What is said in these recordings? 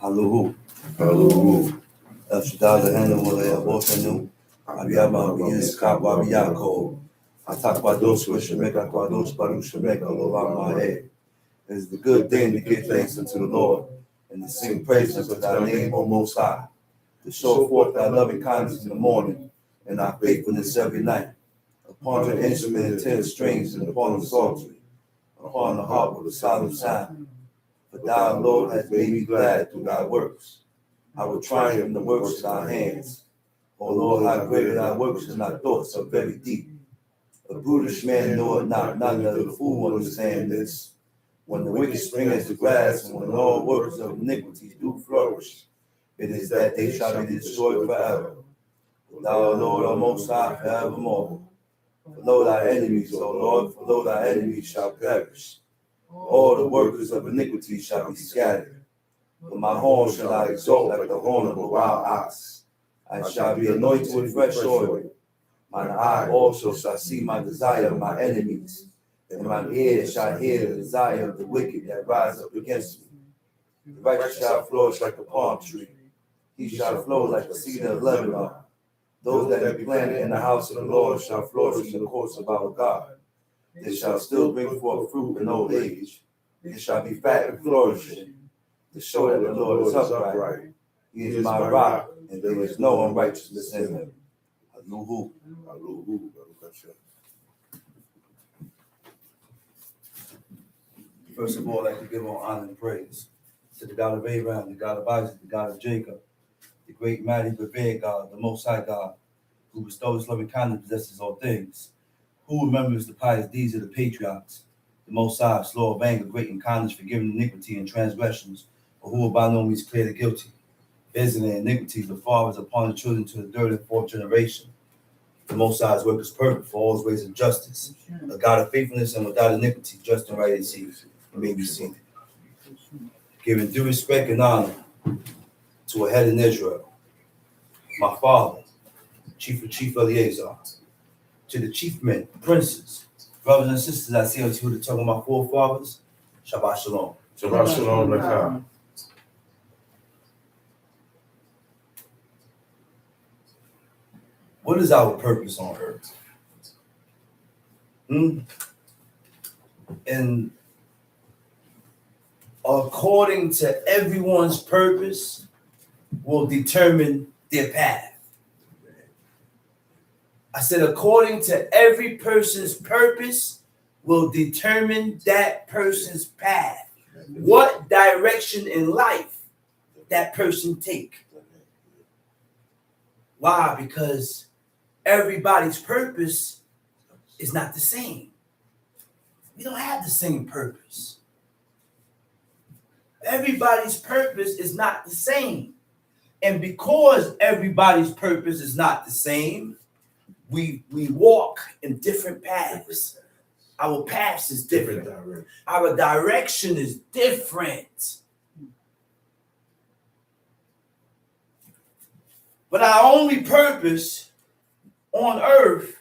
Haluhu. Haluhu. Shadada Hanu Malaya Bosanu. Abiyama Biyas Kaba HACOL. Atakwados Shameka Kwados Baru Shameka Lova. It is the good thing to give thanks unto the Lord and to sing praises to thy name, O Most High, to show forth thy loving kindness in the morning and thy faithfulness every night, upon the instrument and 10 strings and upon the psaltery, upon the harp with a solemn sound. For thou, Lord, hast made me glad through thy works. I will triumph in the works of thy hands. O Lord, how great are thy works, and thy thoughts are very deep. A brutish man knoweth not, neither the fool understand this. When the wicked spring as the grass, and when all works of iniquity do flourish, it is that they shall be destroyed forever. Thou, Lord, art most high forevermore. For lo thy enemies, O Lord, for lo thy enemies shall perish. All the workers of iniquity shall be scattered. But my horn shall I exalt like the horn of a wild ox. I shall be anointed with fresh oil. Mine eye also shall see my desire of my enemies, and mine ear shall hear the desire of the wicked that rise up against me. The righteous shall flourish like a palm tree. He shall flow like the cedar of Lebanon. Those that be planted in the house of the Lord shall flourish in the courts of our God. They shall still bring forth fruit in old age. They shall be fat and flourishing, to show that the Lord is upright. He is my rock, and there is no unrighteousness in him. Haluhu. Haluhu. First of all, I'd like to give all honor and praise to the God of Abraham, the God of Isaac, the God of Jacob, the great, mighty, revered God, the Most High God, who bestows loving kindness, possesses all things, who remembers the pious deeds of the patriarchs, the Most High, slow of anger, great in kindness, forgiving iniquity and transgressions, but who will by no means clear the guilty, visiting iniquity the fathers upon the children to the third and fourth generation. The Most High's work is perfect for all his ways of justice, a God of faithfulness and without iniquity, just and right is he. It may be seen. Giving due respect and honor to a head in Israel, my father, Chief Eleazar, to the chief men, princes, brothers and sisters, I say unto you the tongue of my forefathers, Shabbat Shalom. Shabbat Shalom Lekah. What is our purpose on earth? And according to everyone's purpose will determine their path. I said, according to every person's purpose will determine that person's path. What direction in life that person take. Why? Because everybody's purpose is not the same. We don't have the same purpose. Everybody's purpose is not the same. And because everybody's purpose is not the same, we walk in different paths. Our paths is different. Our direction is different. But our only purpose on earth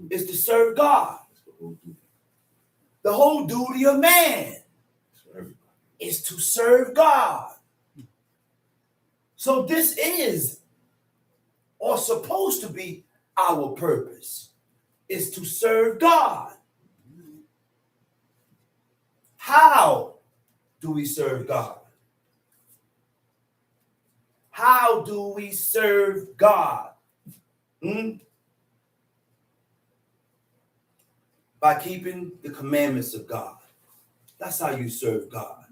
is to serve God. The whole duty of man is to serve God. So this is, or supposed to be, our purpose, is to serve God. How do we serve God? How do we serve God? By keeping the commandments of God. That's how you serve God.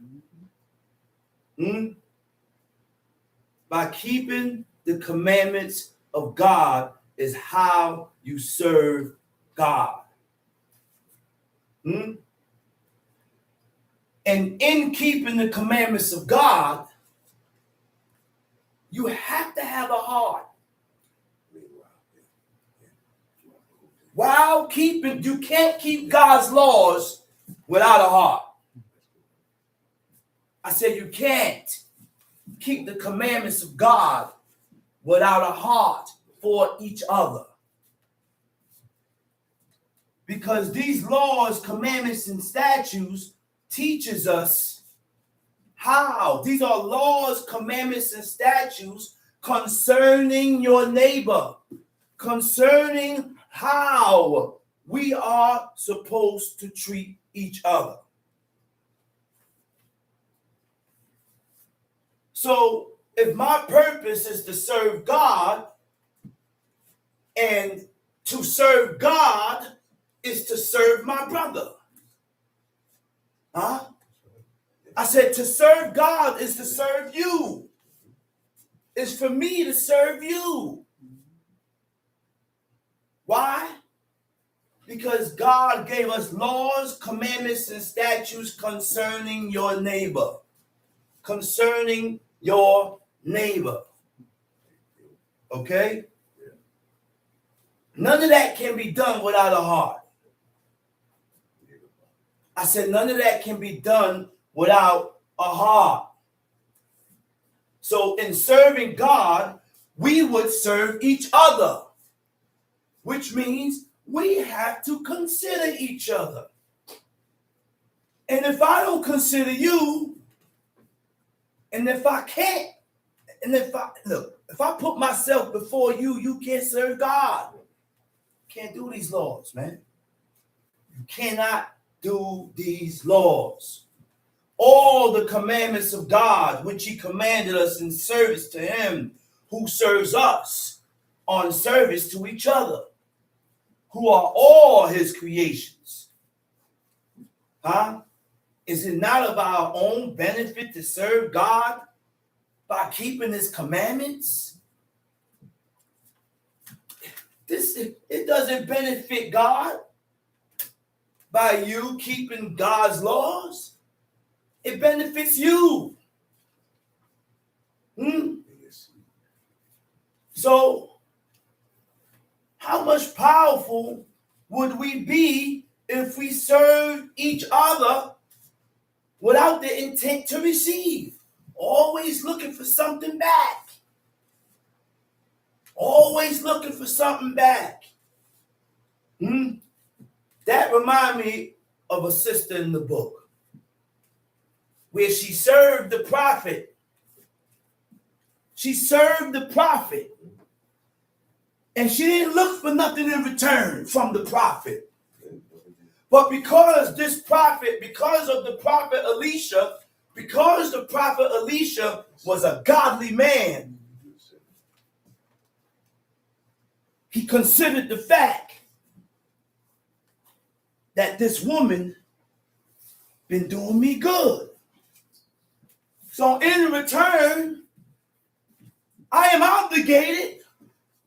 By keeping the commandments of God is how you serve God. And in keeping the commandments of God, you have to have a heart. While keeping, you can't keep God's laws without a heart. I said you can't keep the commandments of God without a heart for each other. Because these laws, commandments, and statutes teaches us how. These are laws, commandments, and statutes concerning your neighbor, concerning how we are supposed to treat each other. So if my purpose is to serve God, and to serve God is to serve my brother. Huh? I said to serve God is to serve you. It's for me to serve you. Why? Because God gave us laws, commandments, and statutes concerning your neighbor. Concerning your neighbor. Okay? None of that can be done without a heart. I said none of that can be done without a heart. So in serving God, we would serve each other, which means we have to consider each other. And if I don't consider you, and if I can't, and if I put myself before you, you can't serve God. You can't do these laws, man. You cannot do these laws. All the commandments of God, which he commanded us in service to him who serves us on service to each other, who are all his creations. Huh? Is it not of our own benefit to serve God by keeping his commandments? It doesn't benefit God by you keeping God's laws. It benefits you. So, how much powerful would we be if we served each other without the intent to receive? Always looking for something back. Always looking for something back. That reminds me of a sister in the book where she served the prophet. She served the prophet. And she didn't look for nothing in return from the prophet. But because of the prophet Elisha, because the prophet Elisha was a godly man, he considered the fact that this woman been doing me good. So in return, I am obligated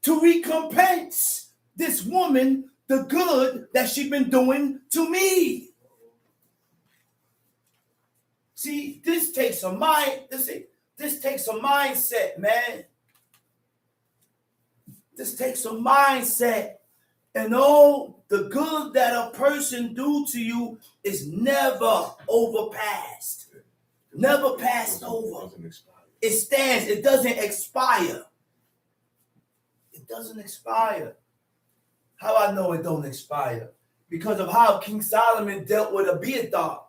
to recompense this woman the good that she's been doing to me. See, this takes a mindset, man. This takes a mindset. And all the good that a person do to you is never overpassed. Never passed over. It stands. It doesn't expire. It doesn't expire. How I know it don't expire? Because of how King Solomon dealt with Abiathar.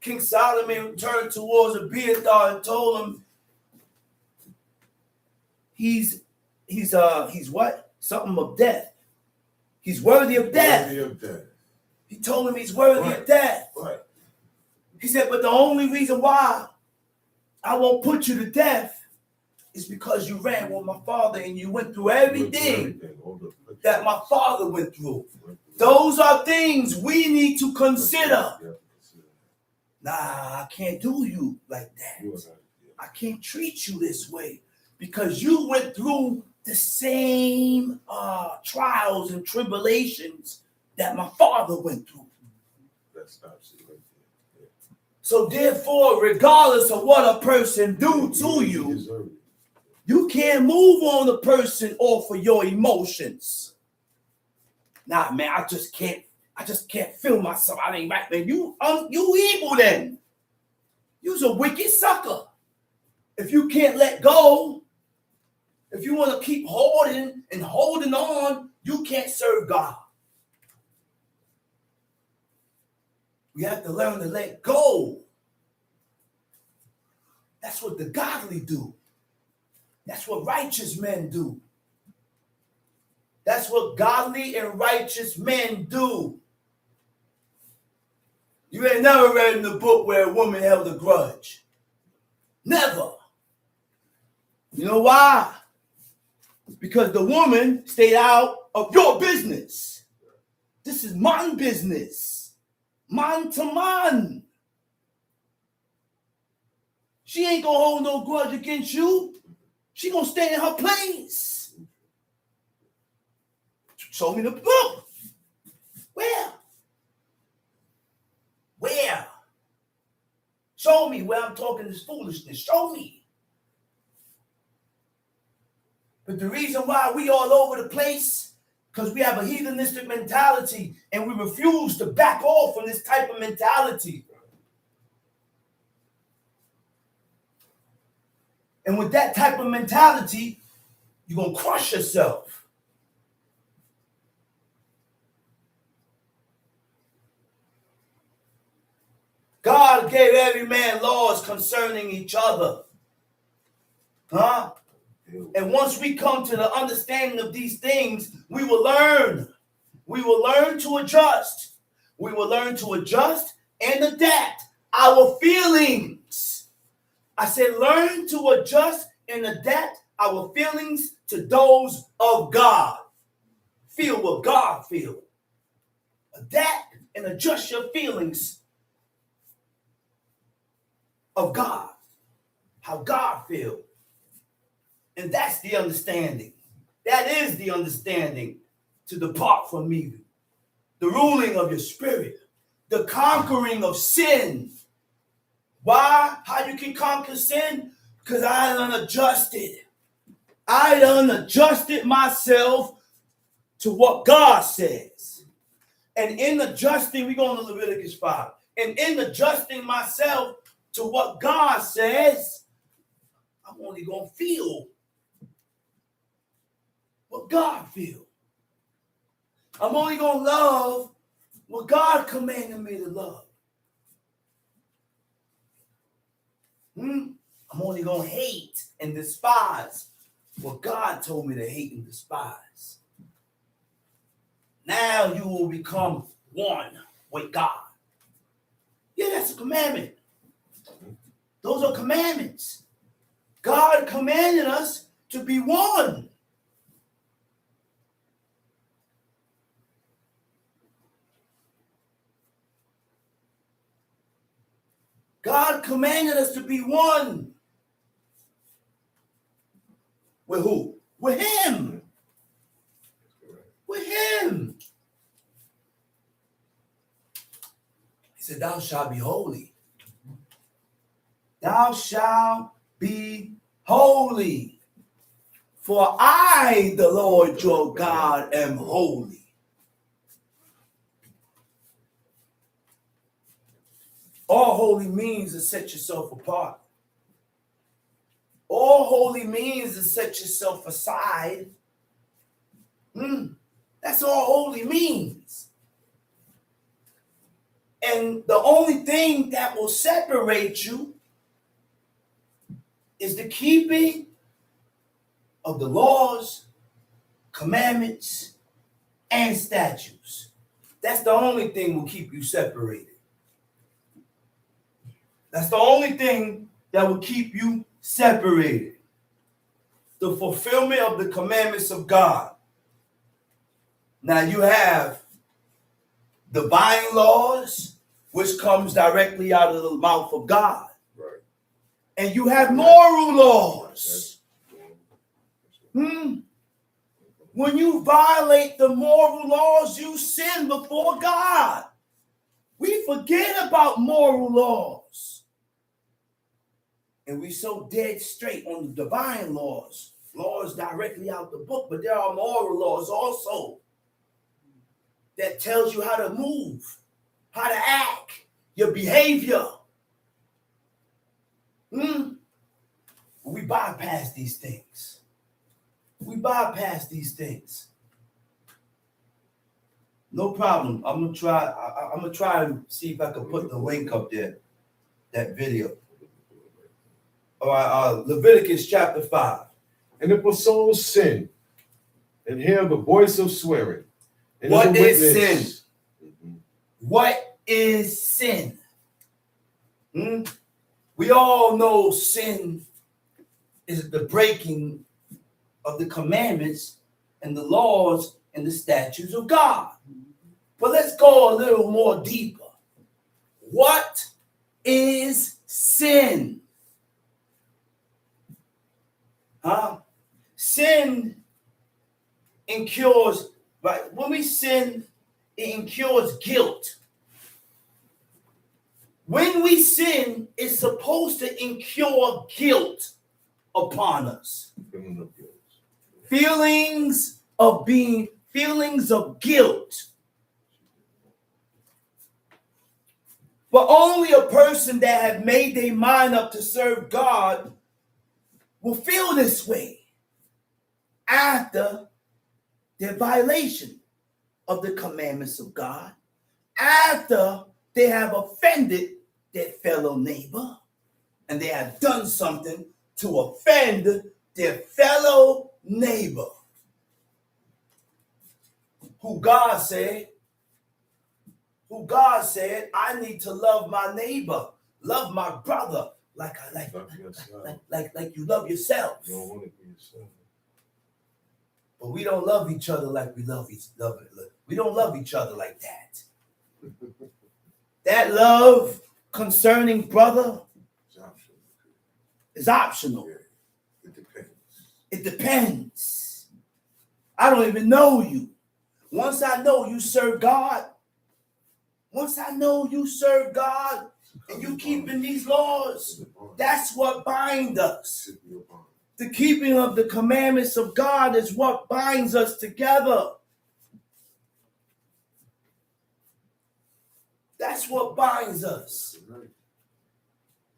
King Solomon turned towards Abiathar and told him he's what? Something of death. He's worthy of death. He told him he's worthy of death. Right. He said, but the only reason why I won't put you to death is because you ran with my father and you went through everything that my father went through. Those are things we need to consider. Nah, I can't do you like that. I can't treat you this way because you went through the same trials and tribulations that my father went through. So therefore, regardless of what a person do to you, you can't move on a person off of your emotions. Nah, man, I just can't feel myself. I ain't right, man. You evil then. You's a wicked sucker. If you can't let go, if you want to keep holding on, you can't serve God. We have to learn to let go. That's what the godly do. That's what righteous men do. That's what godly and righteous men do. You ain't never read in the book where a woman held a grudge. Never. You know why? Because the woman stayed out of your business. This is man business. Man to man. She ain't gonna hold no grudge against you. She gonna stay in her place. Show me the book. Where? Where? Show me where I'm talking this foolishness. Show me. But the reason why we all over the place, because we have a heathenistic mentality and we refuse to back off from this type of mentality. And with that type of mentality, you're going to crush yourself. God gave every man laws concerning each other. Huh? And once we come to the understanding of these things, we will learn. We will learn to adjust. We will learn to adjust and adapt our feelings. I said learn to adjust and adapt our feelings to those of God. Feel what God feels. Adapt and adjust your feelings of God. How God feels. And that's the understanding. That is the understanding to depart from evil. The ruling of your spirit. The conquering of sin. Why? How you can conquer sin? Because I done adjusted. I done adjusted myself to what God says. And in adjusting, we're going to Leviticus 5. And in adjusting myself to what God says, I'm only going to feel what God feels. I'm only going to love what God commanded me to love. I'm only going to hate and despise what God told me to hate and despise. Now you will become one with God. Yeah, that's a commandment. Those are commandments. God commanded us to be one. God commanded us to be one. With who? With him. With him. He said, thou shalt be holy. Thou shalt be holy. For I, the Lord your God, am holy. All holy means is set yourself apart. All holy means is set yourself aside. That's all holy means. And the only thing that will separate you is the keeping of the laws, commandments, and statutes. That's the only thing will keep you separated. That's the only thing that will keep you separated. The fulfillment of the commandments of God. Now you have divine laws, which comes directly out of the mouth of God. Right. And you have moral laws. When you violate the moral laws, you sin before God. We forget about moral laws. And we so dead straight on the divine laws. Laws directly out the book, but there are moral laws also that tells you how to move, how to act, your behavior. We bypass these things. We bypass these things. No problem. I'm gonna try and see if I can put the link up there, that video. All right, Leviticus chapter 5. And if a soul sin and hear the voice of swearing, and What a is witness, What is sin? We all know sin is the breaking of the commandments and the laws and the statutes of God. But let's go a little more deeper. What is sin? Sin incurs, right? When we sin, it incurs guilt. When we sin, it's supposed to incur guilt upon us. Feelings of guilt. But only a person that have made their mind up to serve God will feel this way after their violation of the commandments of God, after they have offended their fellow neighbor, and they have done something to offend their fellow neighbor, who God said, I need to love my neighbor, love my brother like you love yourself. You don't want to be yourself. But we don't love each other like we love each other. We don't love each other like that. That love concerning brother is optional. It depends. It depends. I don't even know you. Once I know you serve God, and you keeping these laws, that's what binds us. The keeping of the commandments of God is what binds us together. That's what binds us.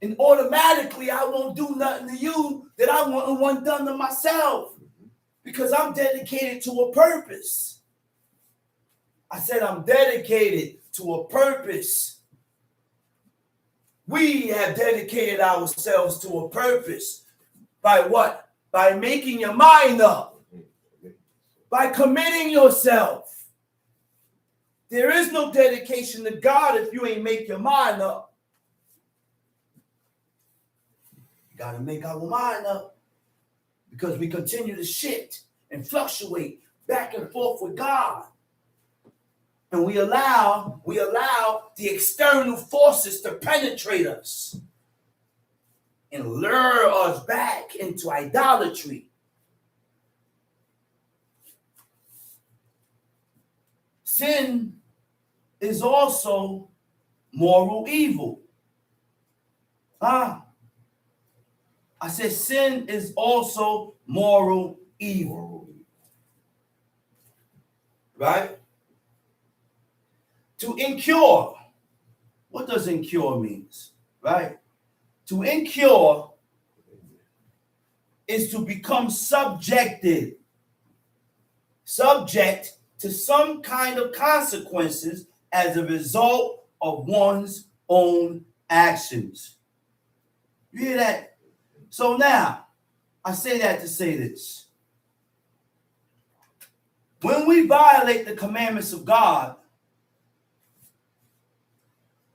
And automatically, I won't do nothing to you that I want done to myself, because I'm dedicated to a purpose. I said I'm dedicated to a purpose. We have dedicated ourselves to a purpose. By what? By making your mind up. By committing yourself. There is no dedication to God if you ain't make your mind up. You got to make our mind up, because we continue to shift and fluctuate back and forth with God. And we allow the external forces to penetrate us and lure us back into idolatry. Sin is also moral evil. I said sin is also moral evil. Right? To incur. What does incur means? Right? To incur is to become subject to some kind of consequences as a result of one's own actions. You hear that? So now, I say that to say this. When we violate the commandments of God,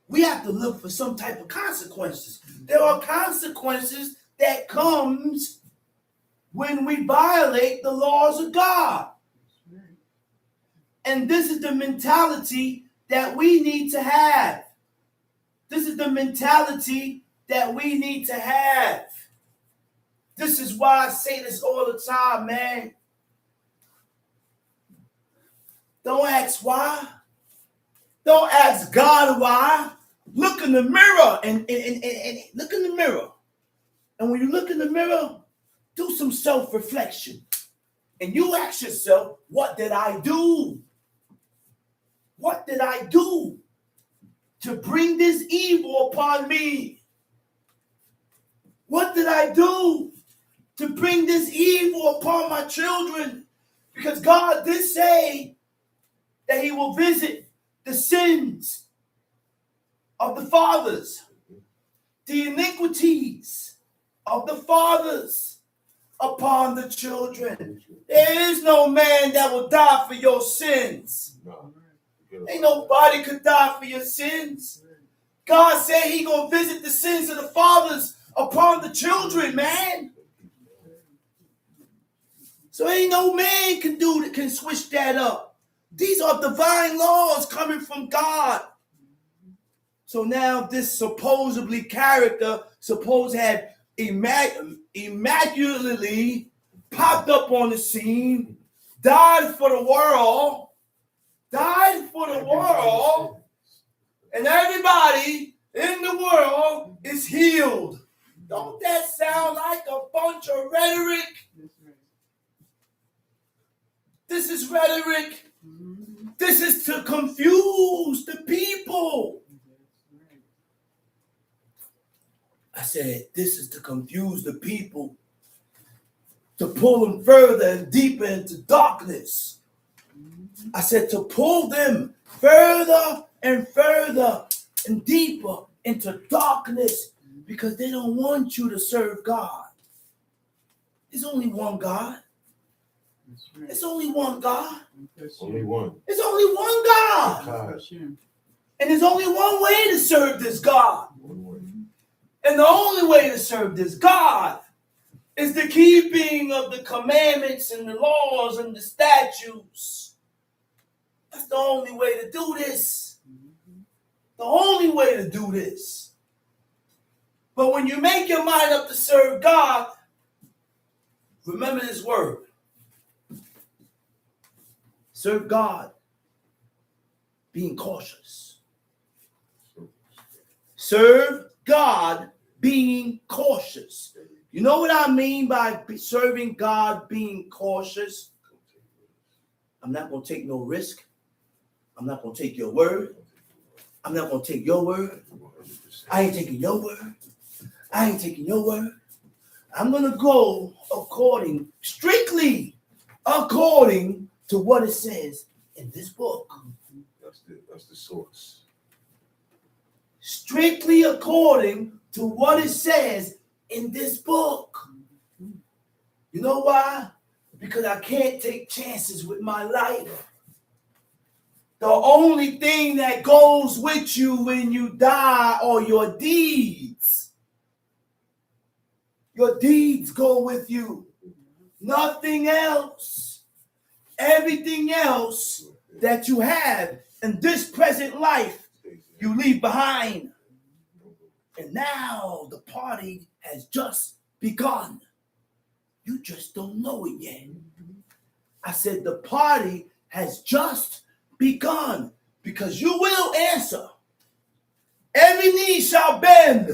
we have to look for some type of consequences. There are consequences that comes when we violate the laws of God. And this is the mentality that we need to have. This is the mentality that we need to have. This is why I say this all the time, man. Don't ask why. Don't ask God why. Look in the mirror and look in the mirror. And when you look in the mirror, do some self-reflection. And you ask yourself, what did I do? What did I do to bring this evil upon me? What did I do to bring this evil upon my children? Because God did say that he will visit the sins of the fathers, the iniquities of the fathers upon the children. There is no man that will die for your sins. No. Ain't nobody could die for your sins. God said he gonna visit the sins of the fathers upon the children, man. So ain't no man can switch that up. These are divine laws coming from God. So now this supposedly character had immaculately popped up on the scene, died for the world, and everybody in the world is healed. Don't that sound like a bunch of rhetoric? This is rhetoric. This is to confuse the people. I said, this is to confuse the people, to pull them further and deeper into darkness. I said, to pull them further and further and deeper into darkness, because they don't want you to serve God. There's only one God. It's only one God. Only one. It's only one God. And there's only one way to serve this God. And the only way to serve this God is the keeping of the commandments and the laws and the statutes. That's the only way to do this. The only way to do this. But when you make your mind up to serve God, remember this word. Serve God, being cautious. Serve God, being cautious. You know what I mean by serving God, being cautious? I'm not going to take no risk. I'm not going to take your word. I'm not going to take your word. I ain't taking your word. I ain't taking your word. I'm going to go strictly according to what it says in this book. That's the source. Strictly according to what it says in this book. You know why? Because I can't take chances with my life. The only thing that goes with you when you die are your deeds. Your deeds go with you. Nothing else. Everything else that you have in this present life, you leave behind. And now the party has just begun. You just don't know it yet. I said the party has just begun, because you will answer. Every knee shall bend,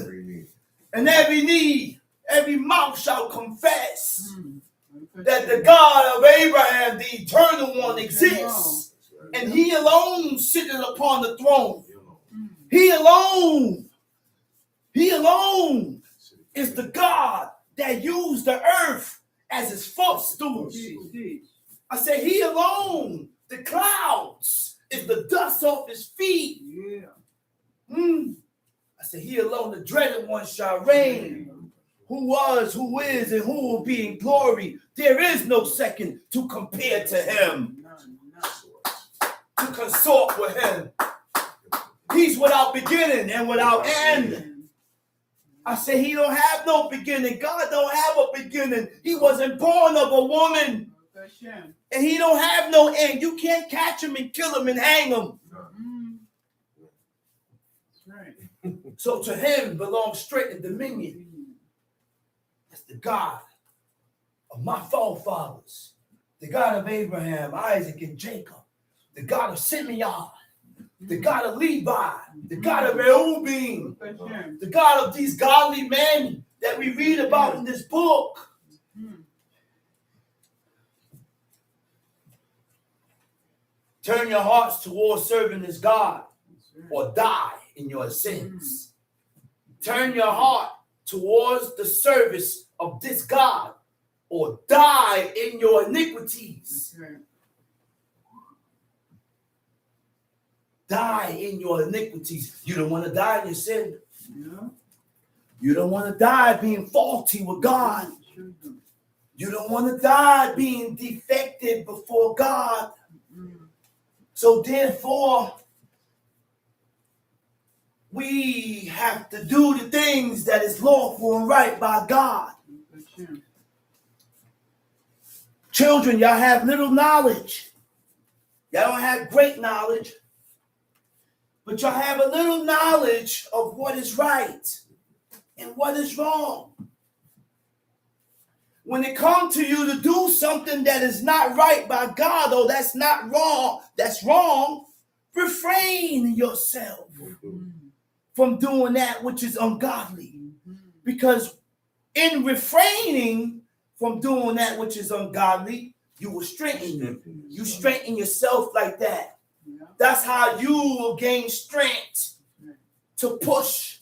and every mouth shall confess that the God of Abraham, the eternal one, exists. And he alone sitteth upon the throne. He alone is the God that used the earth as his footstool. I say he alone, the clouds, is the dust off his feet. I say he alone, the dreaded one, shall reign. Who was, who is, and who will be in glory. There is no second to compare to him, to consort with him. He's without beginning and without end. I say he don't have no beginning. God don't have a beginning. He wasn't born of a woman. And he don't have no end. You can't catch him and kill him and hang him. So to him belongs strength and dominion. That's the God of my forefathers, the God of Abraham, Isaac, and Jacob, the God of Simeon, the God of Levi, the God of Reuben, the God of these godly men that we read about in this book. Turn your hearts towards serving this God, or die in your sins. Turn your heart towards the service of this God, or die in your iniquities. Die in your iniquities. You don't want to die in your sin. You don't want to die being faulty with God. You don't want to die being defective before God. So therefore, we have to do the things that is lawful and right by God. Children, y'all have little knowledge. Y'all don't have great knowledge. But y'all have a little knowledge of what is right and what is wrong. When it comes to you to do something that is not right by God, or that's not wrong, that's wrong, refrain yourself from doing that which is ungodly. Because in refraining from doing that which is ungodly, you will strengthen yourself like that. That's how you will gain strength to push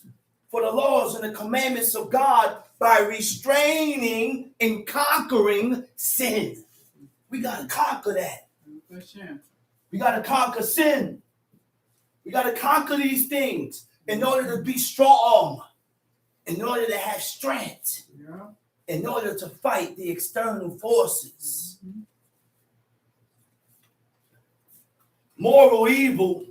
for the laws and the commandments of God, by restraining and conquering sin. We got to conquer that. We got to conquer sin. We got to conquer these things in order to be strong, in order to have strength, in order to fight the external forces. Moral evil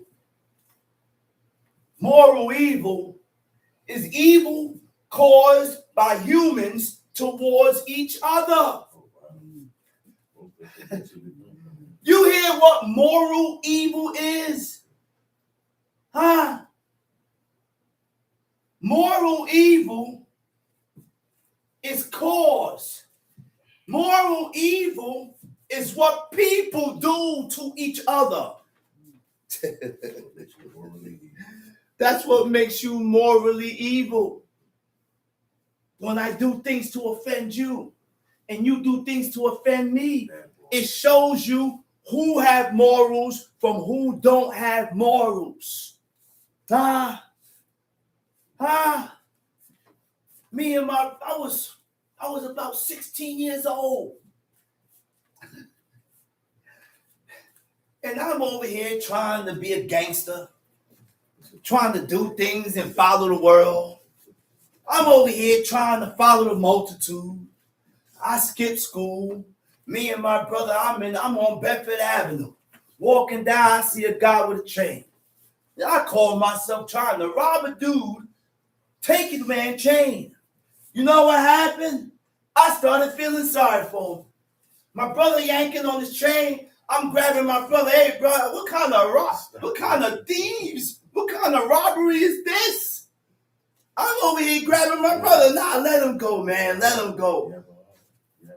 is evil caused by humans towards each other. You hear what moral evil is? Huh? Moral evil is cause. Moral evil is what people do to each other. That's what makes you morally evil. When I do things to offend you and you do things to offend me, it shows you who have morals from who don't have morals. Me and I was about 16 years old. And I'm over here trying to be a gangster, trying to do things and follow the world. I'm over here trying to follow the multitude. I skipped school. Me and my brother, I'm on Bedford Avenue. Walking down, I see a guy with a chain. I call myself trying to rob a dude, taking the man's chain. You know what happened? I started feeling sorry for him. My brother yanking on his chain. I'm grabbing my brother. Hey, brother, what kind of thieves? What kind of robbery is this? I'm over here grabbing my brother. Nah, let him go, man. Let him go.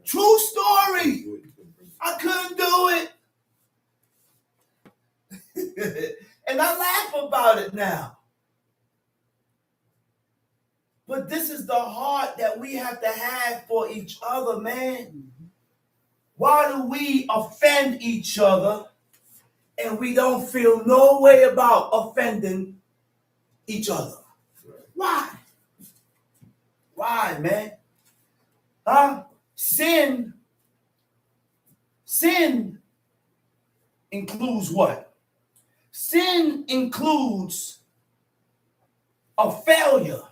True story. I couldn't do it. And I laugh about it now. But this is the heart that we have to have for each other, man. Why do we offend each other and we don't feel no way about offending each other? Why? Why, man? Sin includes what? Sin includes a failure.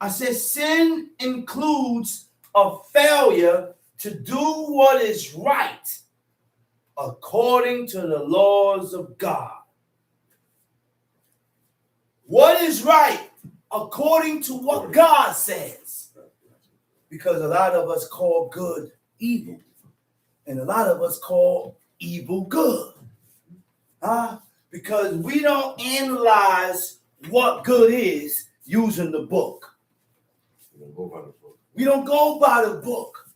I said sin includes a failure to do what is right according to the laws of God. What is right according to what God says? Because a lot of us call good evil, and a lot of us call evil good. Because we don't analyze what good is using the book. We don't go by the book.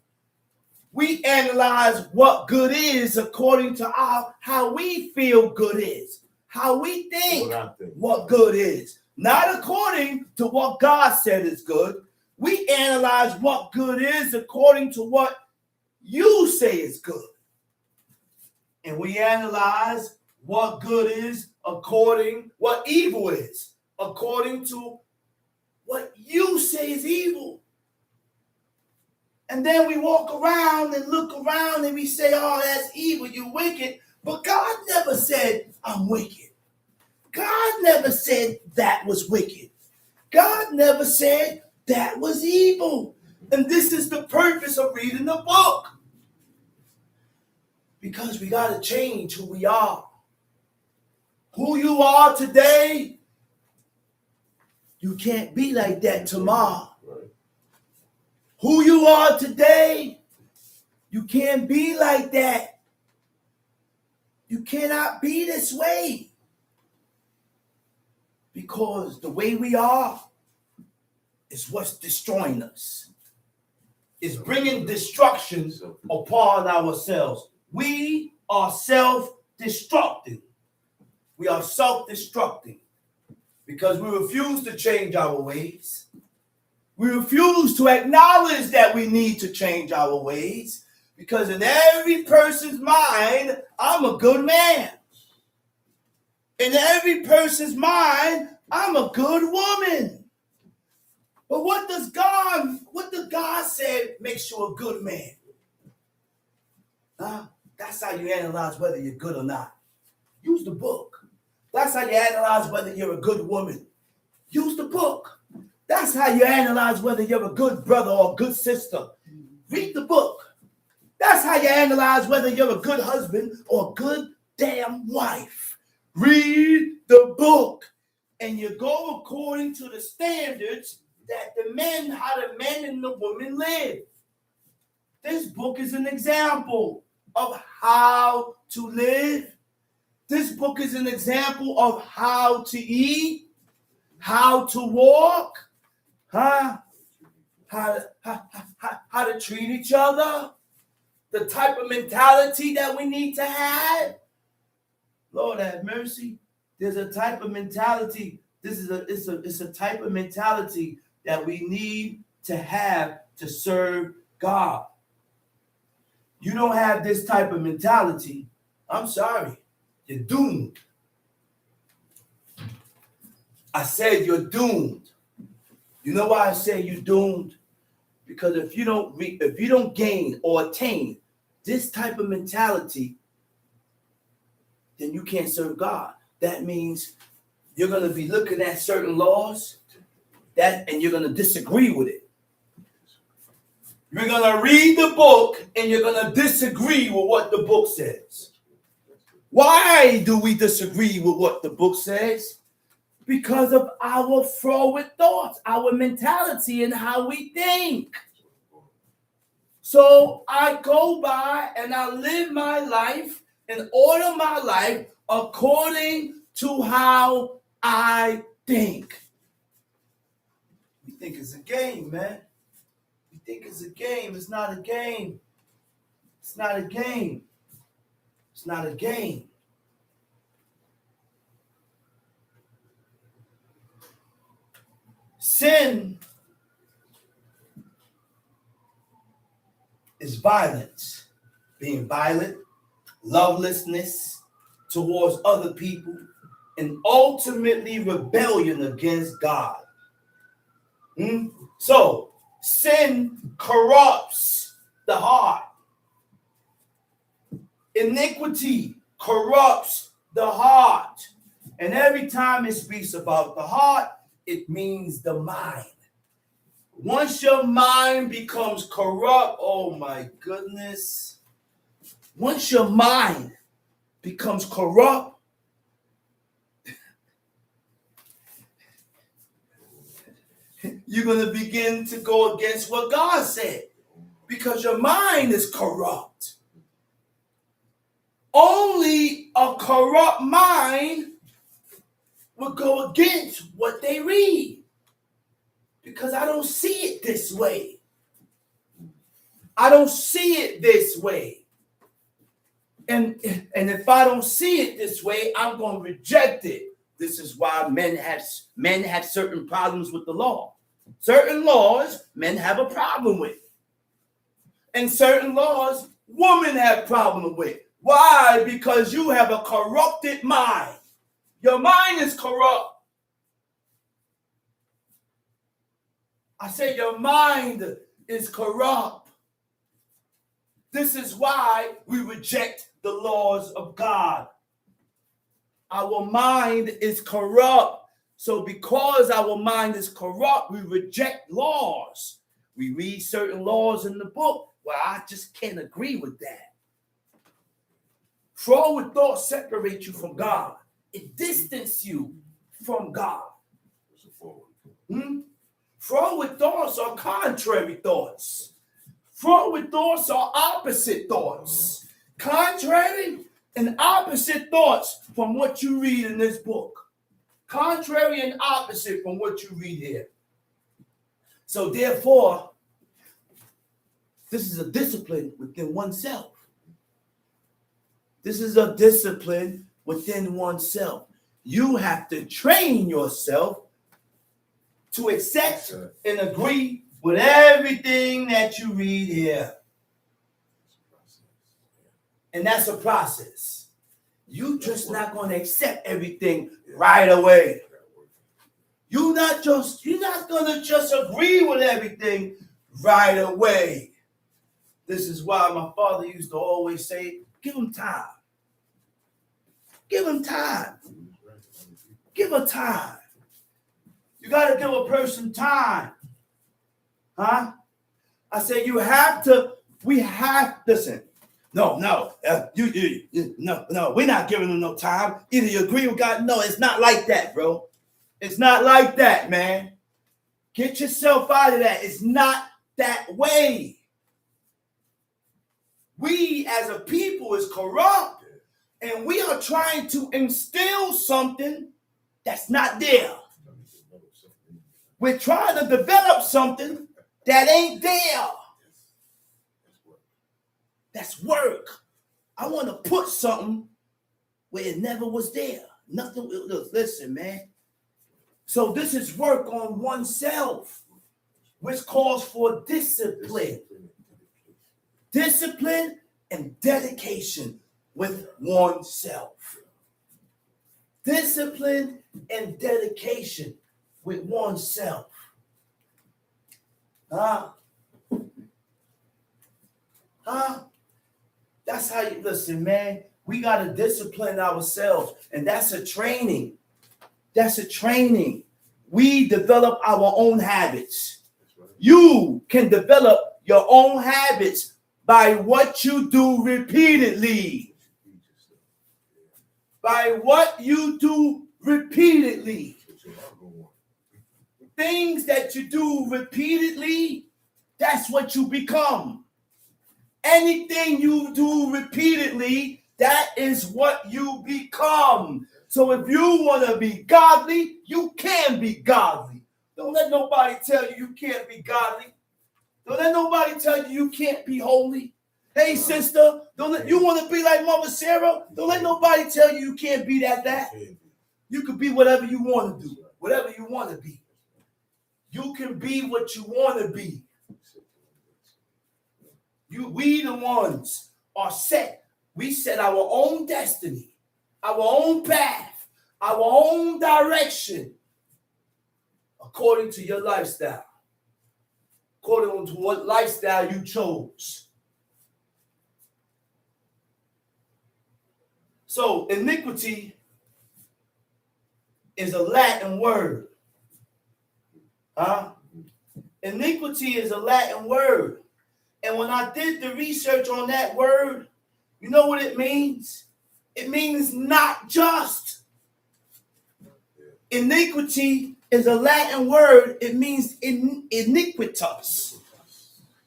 We analyze what good is according to how we feel good is, how we think what good is. Not according to what God said is good. We analyze what good is according to what you say is good. And we analyze what good is what evil is according to what you say is evil. And then we walk around and look around and we say, oh, that's evil, you're wicked. But God never said, I'm wicked. God never said that was wicked. God never said that was evil. And this is the purpose of reading the book. Because we got to change who we are. Who you are today, you can't be like that tomorrow. Right. Who you are today, you can't be like that. You cannot be this way. Because the way we are is what's destroying us. It's bringing destruction upon ourselves. We are self-destructing. We are self-destructing because we refuse to change our ways. We refuse to acknowledge that we need to change our ways because in every person's mind, I'm a good man. In every person's mind, I'm a good woman. But what does God say makes you a good man? That's how you analyze whether you're good or not. Use the book. That's how you analyze whether you're a good woman. Use the book. That's how you analyze whether you're a good brother or a good sister. Read the book. That's how you analyze whether you're a good husband or a good damn wife. Read the book. And you go according to the standards that how the men and the women live. This book is an example of how to live. This book is an example of how to eat, how to walk, how to treat each other, the type of mentality that we need to have. Lord have mercy. There's a type of mentality. It's a type of mentality that we need to have to serve God. You don't have this type of mentality, I'm sorry, you're doomed. I said you're doomed. You know why I say you're doomed? Because if you don't gain or attain this type of mentality, then you can't serve God. That means you're going to be looking at certain laws and you're going to disagree with it. You're going to read the book and you're going to disagree with what the book says. Why do we disagree with what the book says? Because of our forward thoughts, our mentality, and how we think. So I go by and I live my life and order my life according to how I think. We think it's a game, man. We think it's a game. It's not a game. It's not a game. It's not a game. Sin is violence. Being violent, lovelessness towards other people, and ultimately rebellion against God. So, sin corrupts the heart. Iniquity corrupts the heart. And every time it speaks about the heart, it means the mind. Once your mind becomes corrupt, oh my goodness. Once your mind becomes corrupt, you're going to begin to go against what God said because your mind is corrupt. Only a corrupt mind will go against what they read because I don't see it this way. I don't see it this way. And if I don't see it this way, I'm going to reject it. This is why men have certain problems with the law. Certain laws men have a problem with. And certain laws women have problem with. Why? Because you have a corrupted mind. Your mind is corrupt. I say your mind is corrupt. This is why we reject the laws of God. Our mind is corrupt. So because our mind is corrupt, we reject laws. We read certain laws in the book. Well, I just can't agree with that. Forward thoughts separate you from God. It distances you from God. Forward thoughts are contrary thoughts. Forward thoughts are opposite thoughts. Contrary and opposite thoughts from what you read in this book. Contrary and opposite from what you read here. So therefore, this is a discipline within oneself. This is a discipline within oneself. You have to train yourself to accept and agree with everything that you read here. And that's a process. You just not going to accept everything right away. You're not going to just agree with everything right away. This is why my father used to always say, give him time. Give him time. Give her time. You got to give a person time. Huh? I say listen. No, we're not giving them no time. Either you agree with God. No, it's not like that, bro. It's not like that, man. Get yourself out of that. It's not that way. We as a people is corrupt, and we are trying to instill something that's not there. We're trying to develop something that ain't there. That's work. I want to put something where it never was there. Nothing. Listen, man. So this is work on oneself, which calls for discipline. Discipline and dedication with oneself. Discipline and dedication with oneself. That's how you listen, man. We got to discipline ourselves, and that's a training. That's a training. We develop our own habits. You can develop your own habits by what you do repeatedly. By what you do repeatedly. Things that you do repeatedly, that's what you become. Anything you do repeatedly, that is what you become. So if you want to be godly, you can be godly. Don't let nobody tell you you can't be godly. Don't let nobody tell you you can't be holy. Hey, sister, you want to be like Mama Sarah? Don't let nobody tell you you can't be that. You can be whatever you want to do, whatever you want to be. You can be what you want to be. We the ones are set. We set our own destiny, our own path, our own direction, according to your lifestyle, according to what lifestyle you chose. So iniquity is a Latin word. Iniquity is a Latin word. And when I did the research on that word, you know what it means? It means not just. Iniquity is a Latin word. It means iniquitous.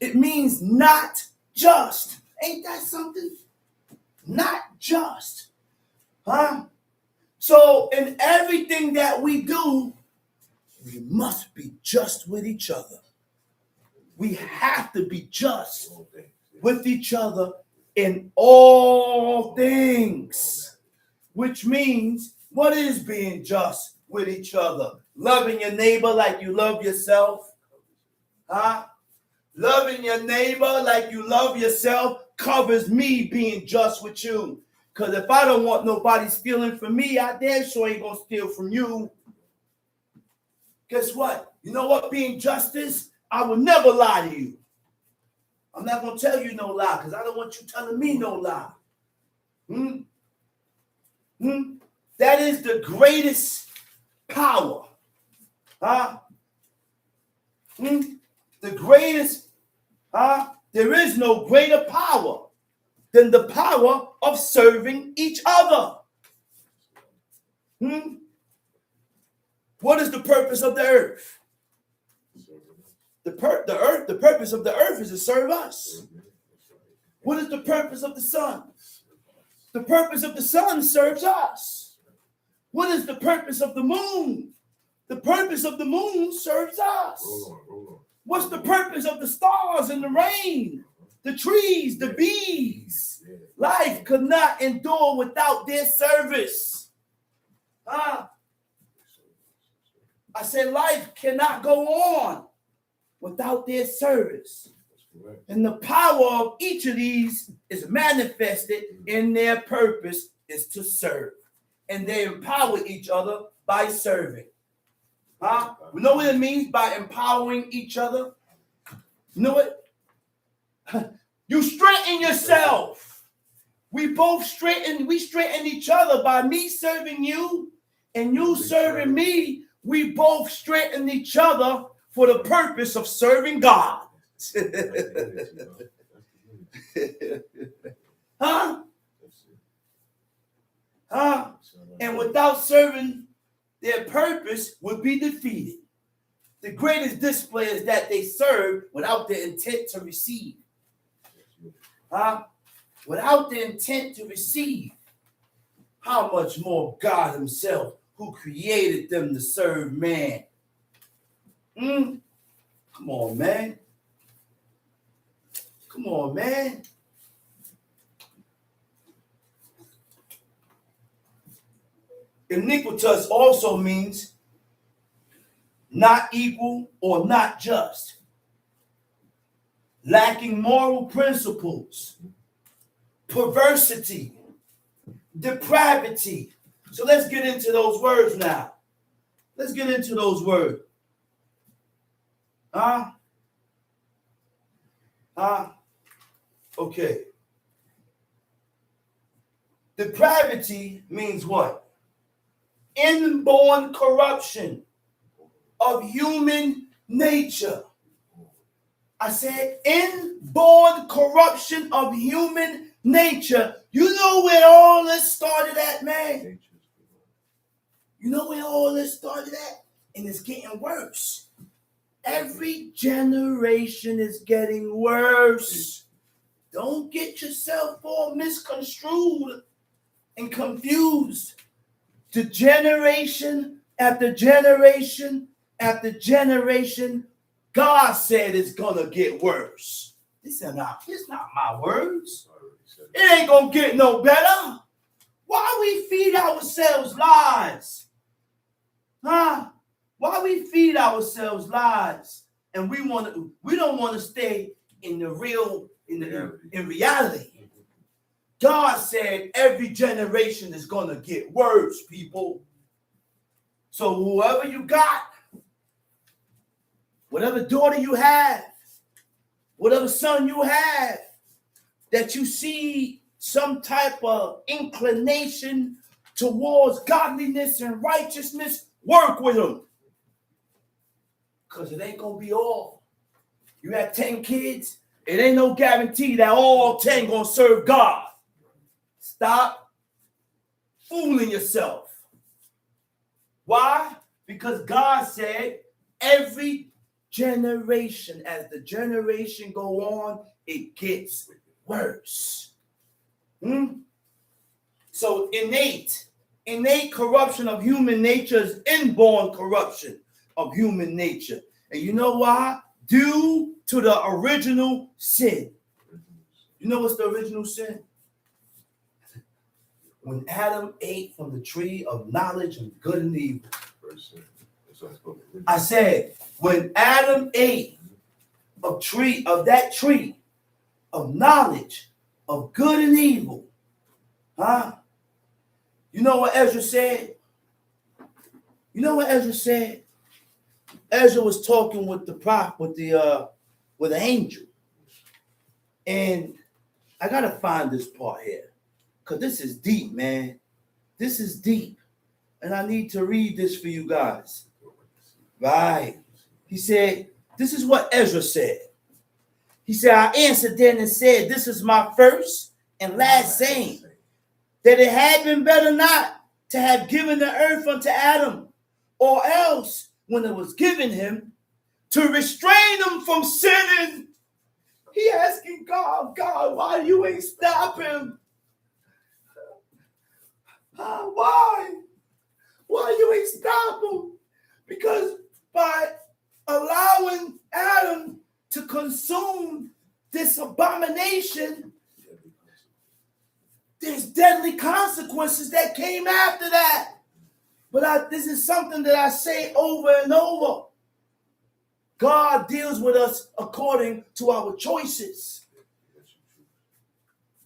It means not just. Ain't that something? Not just. So in everything that we do, we must be just with each other. We have to be just with each other in all things. Which means, what is being just with each other? Loving your neighbor like you love yourself. Loving your neighbor like you love yourself covers me being just with you. Because if I don't want nobody stealing from me, I damn sure ain't going to steal from you. Guess what? You know what being just is? I will never lie to you. I'm not going to tell you no lie because I don't want you telling me no lie. That is the greatest power. The greatest, there is no greater power than the power of serving each other. What is the purpose of the earth? The purpose of the earth is to serve us. What is the purpose of the sun? The purpose of the sun serves us. What is the purpose of the moon? The purpose of the moon serves us. What's the purpose of the stars and the rain, the trees, the bees? Life could not endure without their service. I said life cannot go on without their service. And the power of each of these is manifested in their purpose is to serve. And they empower each other by serving. You know what it means by empowering each other? You know what? You strengthen yourself. We strengthen each other by me serving you and you serving me. We both strengthen each other for the purpose of serving God. And without serving, their purpose would be defeated. The greatest display is that they serve without the intent to receive. Without the intent to receive. How much more God himself, who created them to serve man? Come on, man. Come on, man. Iniquitous also means not equal or not just, lacking moral principles, perversity, depravity. So let's get into those words now. Let's get into those words. Okay. Depravity means what? Inborn corruption of human nature. I said inborn corruption of human nature. You know where all this started at, man? You know where all this started at? And it's getting worse. Every generation is getting worse. Don't get yourself all misconstrued and confused. The generation after generation after generation, God said it's gonna get worse. It's not my words. It ain't gonna get no better. Why we feed ourselves lies? Why we feed ourselves lies? And we don't want to stay in the real, in reality. God said every generation is gonna get worse, people. So whoever you got, whatever daughter you have, whatever son you have, that you see some type of inclination towards godliness and righteousness, work with them. Because it ain't going to be all. You have 10 kids, it ain't no guarantee that all 10 going to serve God. Stop fooling yourself. Why? Because God said every generation, as the generation go on, it gets worse. So innate corruption of human nature is inborn corruption of human nature. And you know why? Due to the original sin. You know what's the original sin? When Adam ate from the tree of knowledge of good and evil. I said, when Adam ate of that tree of knowledge of good and evil, you know what Ezra said? You know what Ezra said? Ezra was talking with the prophet, with the angel. And I gotta find this part here. Because this is deep, man. This is deep. And I need to read this for you guys. Right. He said, this is what Ezra said. He said, I answered then and said, this is my first and last saying, that it had been better not to have given the earth unto Adam, or else, when it was given him, to restrain him from sinning. He asking God, why you ain't stop him? Why? Why you ain't stop him? Because by allowing Adam to consume this abomination, there's deadly consequences that came after that. But this is something that I say over and over. God deals with us according to our choices.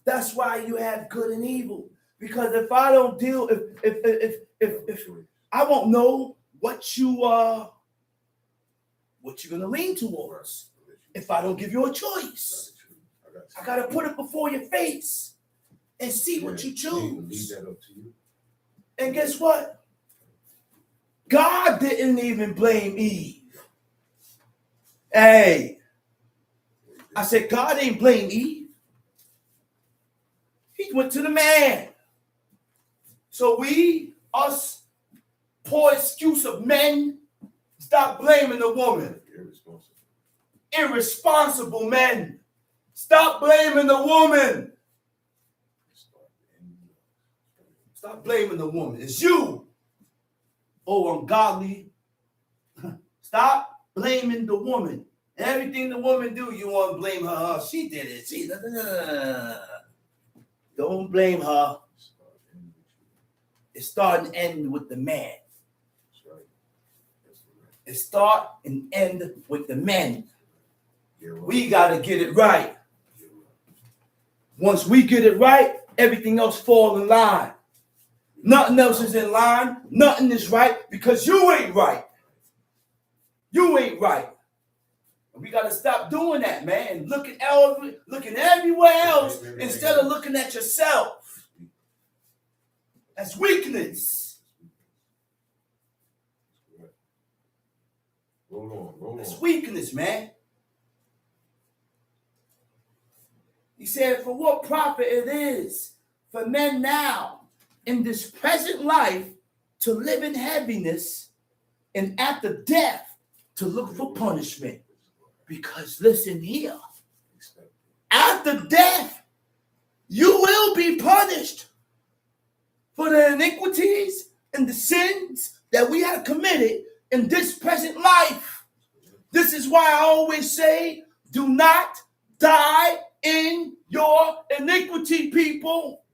That's why you have good and evil. Because if I don't deal, if I won't know what you're gonna lean towards, if I don't give you a choice. I gotta put it before your face and see what you choose. And guess what? God didn't even blame Eve. Hey, I said God ain't blame Eve. He went to the man. So us poor excuse of men, stop blaming the woman. Irresponsible men, stop blaming the woman. Stop blaming the woman. It's you, oh ungodly. Stop blaming the woman. Everything the woman do, you want to blame her. Oh, she did it. Don't blame her. It start and end with the man. It start and end with the men. We got to get it right. Once we get it right, everything else fall in line. Nothing else is in line. Nothing is right because you ain't right. You ain't right. And we got to stop doing that, man. And looking everywhere else instead of looking at yourself. That's weakness. Roll on. That's weakness, man. He said, for what profit it is for men now in this present life to live in heaviness and after death to look for punishment. Because listen here, after death, you will be punished for the iniquities and the sins that we have committed in this present life. This is why I always say, do not die in your iniquity, people.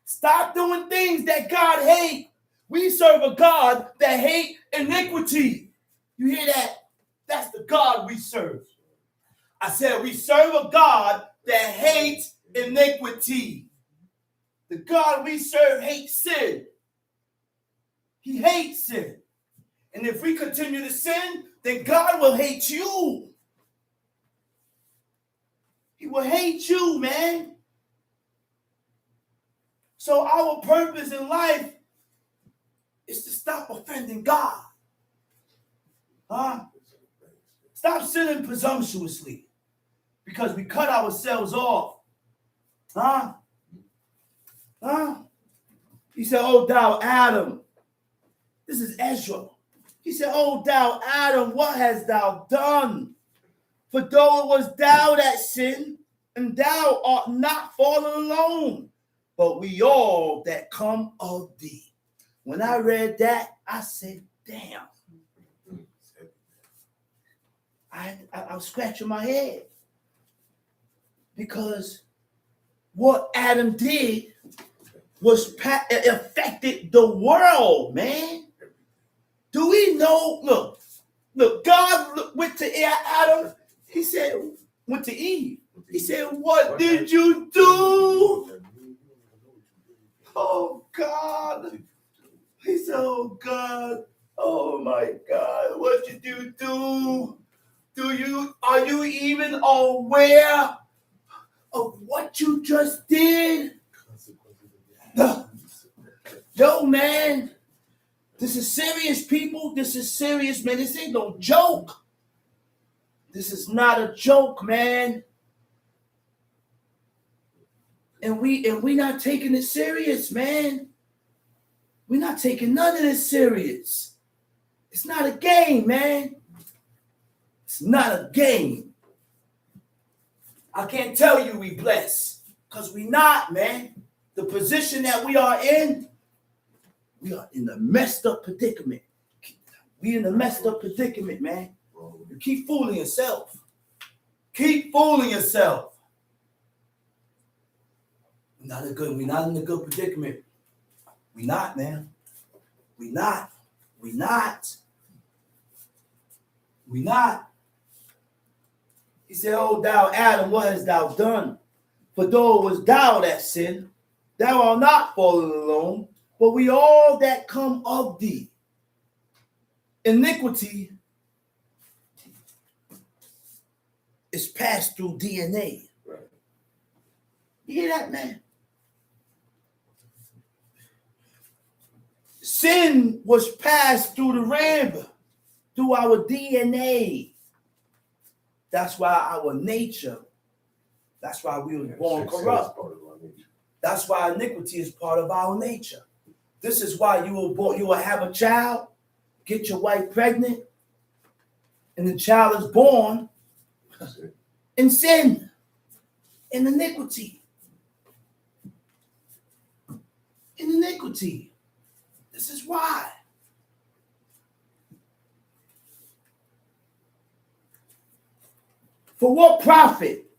Stop doing things that God hates. We serve a God that hates iniquity. You hear that? That's the God we serve. I said we serve a God that hates iniquity. The God we serve hates sin. He hates sin. And if we continue to sin, then God will hate you. He will hate you, man. So our purpose in life is to stop offending God. Stop sinning presumptuously because we cut ourselves off. He said, oh, thou Adam. This is Ezra. He said, oh, thou Adam, what hast thou done? For though it was thou that sinned, and thou art not fallen alone, but we all that come of thee. When I read that, I said, damn. I was scratching my head. Because what Adam did was affected the world, man. Do we know? Look, God went to Adam. He said, went to Eve. He said, what did you do? Oh, God. He said, oh, God. Oh, my God. What did you do? Are you even aware of what you just did? Yo, man. This is serious, people. This is serious, man. This ain't no joke. This is not a joke, man. And we not taking it serious, man. We're not taking none of this serious. It's not a game, man. It's not a game. I can't tell you we blessed, because we not, man. The position that we are in a messed up predicament. We in a messed up predicament, man. You keep fooling yourself. Keep fooling yourself. We're not in a good predicament. We not, man. We not. He said, "Oh, thou Adam, what hast thou done? For though it was thou that sinned, thou art not fallen alone, but we all that come of thee. Iniquity is passed through DNA." Right. You hear that, man? Sin was passed through the rib, through our DNA. That's why our nature, that's why we were born corrupt. That's why iniquity is part of our nature. This is why you will have a child, get your wife pregnant, and the child is born in sin, in iniquity. In iniquity. This is why. For what profit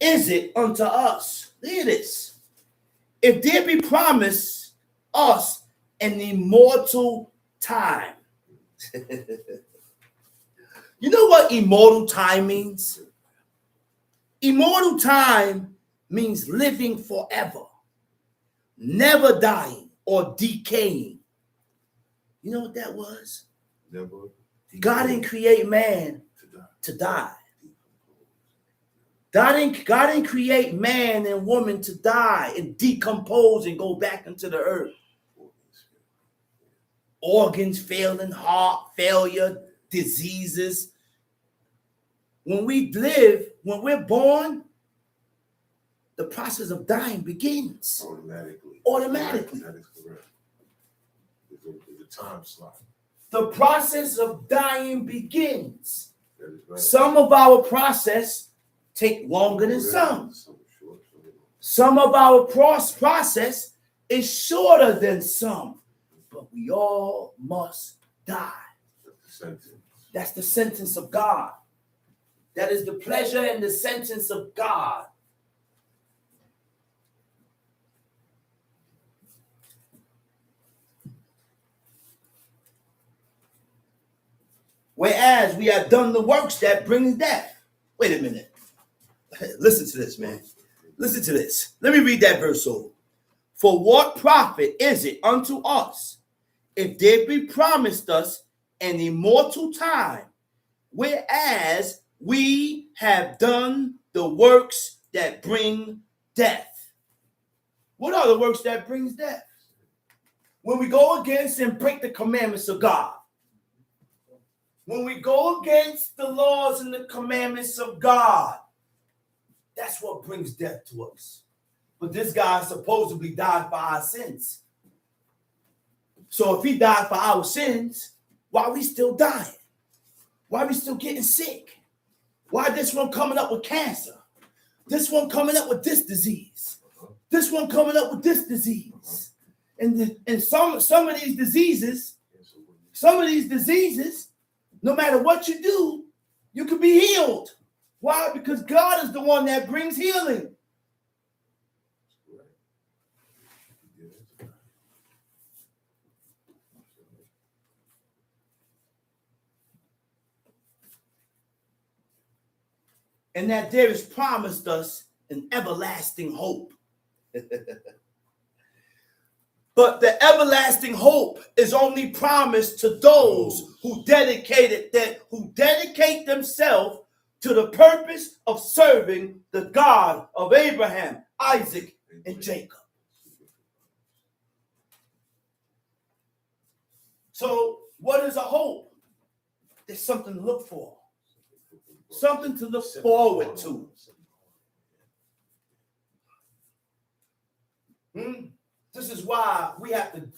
is it unto us? Hear this. If there be promised us an immortal time. You know what immortal time means? Immortal time means living forever, never dying or decaying. You know what that was? Never. God didn't create man to die. God didn't create man and woman to die and decompose and go back into the earth. Organs failing, heart failure, diseases. When we live, when we're born, the process of dying begins. Automatically. That is correct. It's a time slot. The process of dying begins. That is right. Some of our process take longer than some. Some of our process is shorter than some. But we all must die. That's the sentence of God. That is the pleasure and the sentence of God. Whereas we have done the works that bring death. Wait a minute. Listen to this, man. Listen to this. Let me read that verse over. For what profit is it unto us if there be promised us an immortal time, whereas we have done the works that bring death? What are the works that brings death? When we go against and break the commandments of God. When we go against the laws and the commandments of God, that's what brings death to us. But this guy supposedly died for our sins. So if he died for our sins, why are we still dying? Why are we still getting sick? Why this one coming up with cancer? This one coming up with this disease? This one coming up with this disease? And some of these diseases, no matter what you do, you can be healed. Why? Because God is the one that brings healing. And that there is promised us an everlasting hope. But the everlasting hope is only promised to those who dedicate themselves to the purpose of serving the God of Abraham, Isaac, and Jacob. So what is a hope? There's something to look for. Something to look forward to. This is why we have to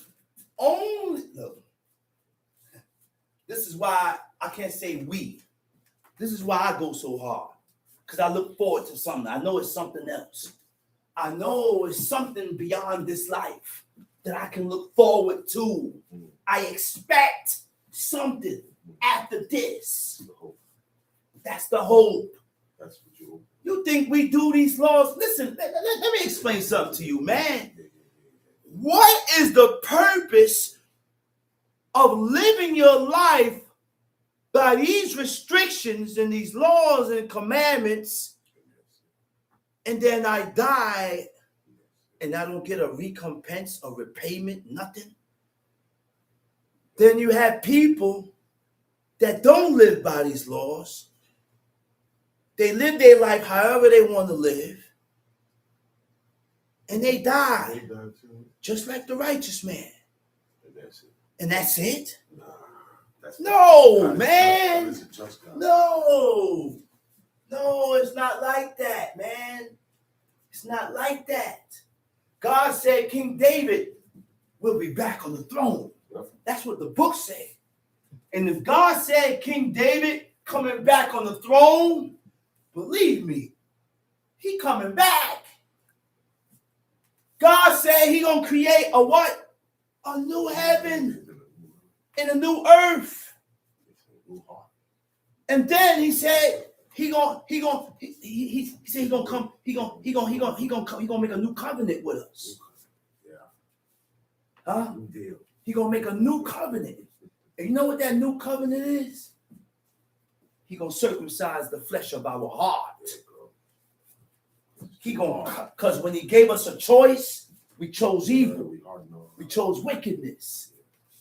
only look. This is why I can't say we. This is why I go so hard. Because I look forward to something. I know it's something else. I know it's something beyond this life that I can look forward to. I expect something after this. That's the hope. That's what you. You think we do these laws? Listen, let me explain something to you, man. What is the purpose of living your life by these restrictions and these laws and commandments, and then I die and I don't get a recompense, a repayment, nothing? Then you have people that don't live by these laws. They live their life however they want to live. And they die. Just like the righteous man. And that's it? No, man. No. No, it's not like that, man. It's not like that. God said King David will be back on the throne. That's what the book said. And if God said King David coming back on the throne, believe me, he coming back. God said he gonna create a what? A new heaven and a new earth. And then he said he gonna come. He gonna make a new covenant with us. Huh? He gonna make a new covenant. And you know what that new covenant is? He gonna circumcise the flesh of our heart. He gonna, because when he gave us a choice, we chose evil. We chose wickedness.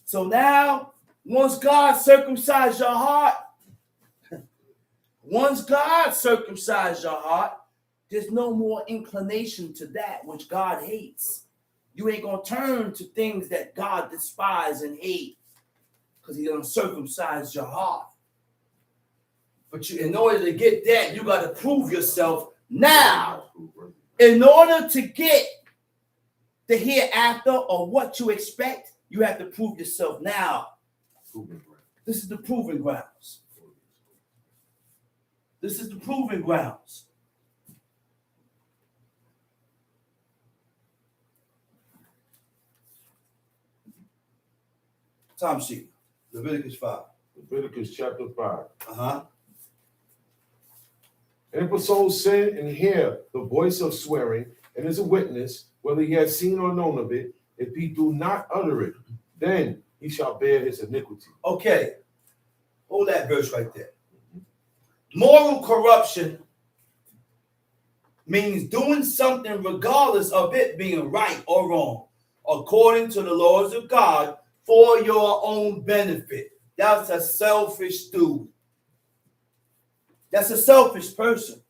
So now, once God circumcised your heart, there's no more inclination to that which God hates. You ain't gonna turn to things that God despises and hates, because he done circumcised your heart. But in order to get that, you got to prove yourself now. In order to get the hereafter or what you expect, you have to prove yourself now. This is the proving grounds. This is the proving grounds. Time sheet. Leviticus 5. Leviticus chapter 5. Uh-huh. And if a soul sin and hear the voice of swearing, and is a witness, whether he has seen or known of it, if he do not utter it, then he shall bear his iniquity. Okay. Hold that verse right there. Moral corruption means doing something regardless of it being right or wrong, according to the laws of God, for your own benefit. That's a selfish dude. That's a selfish person.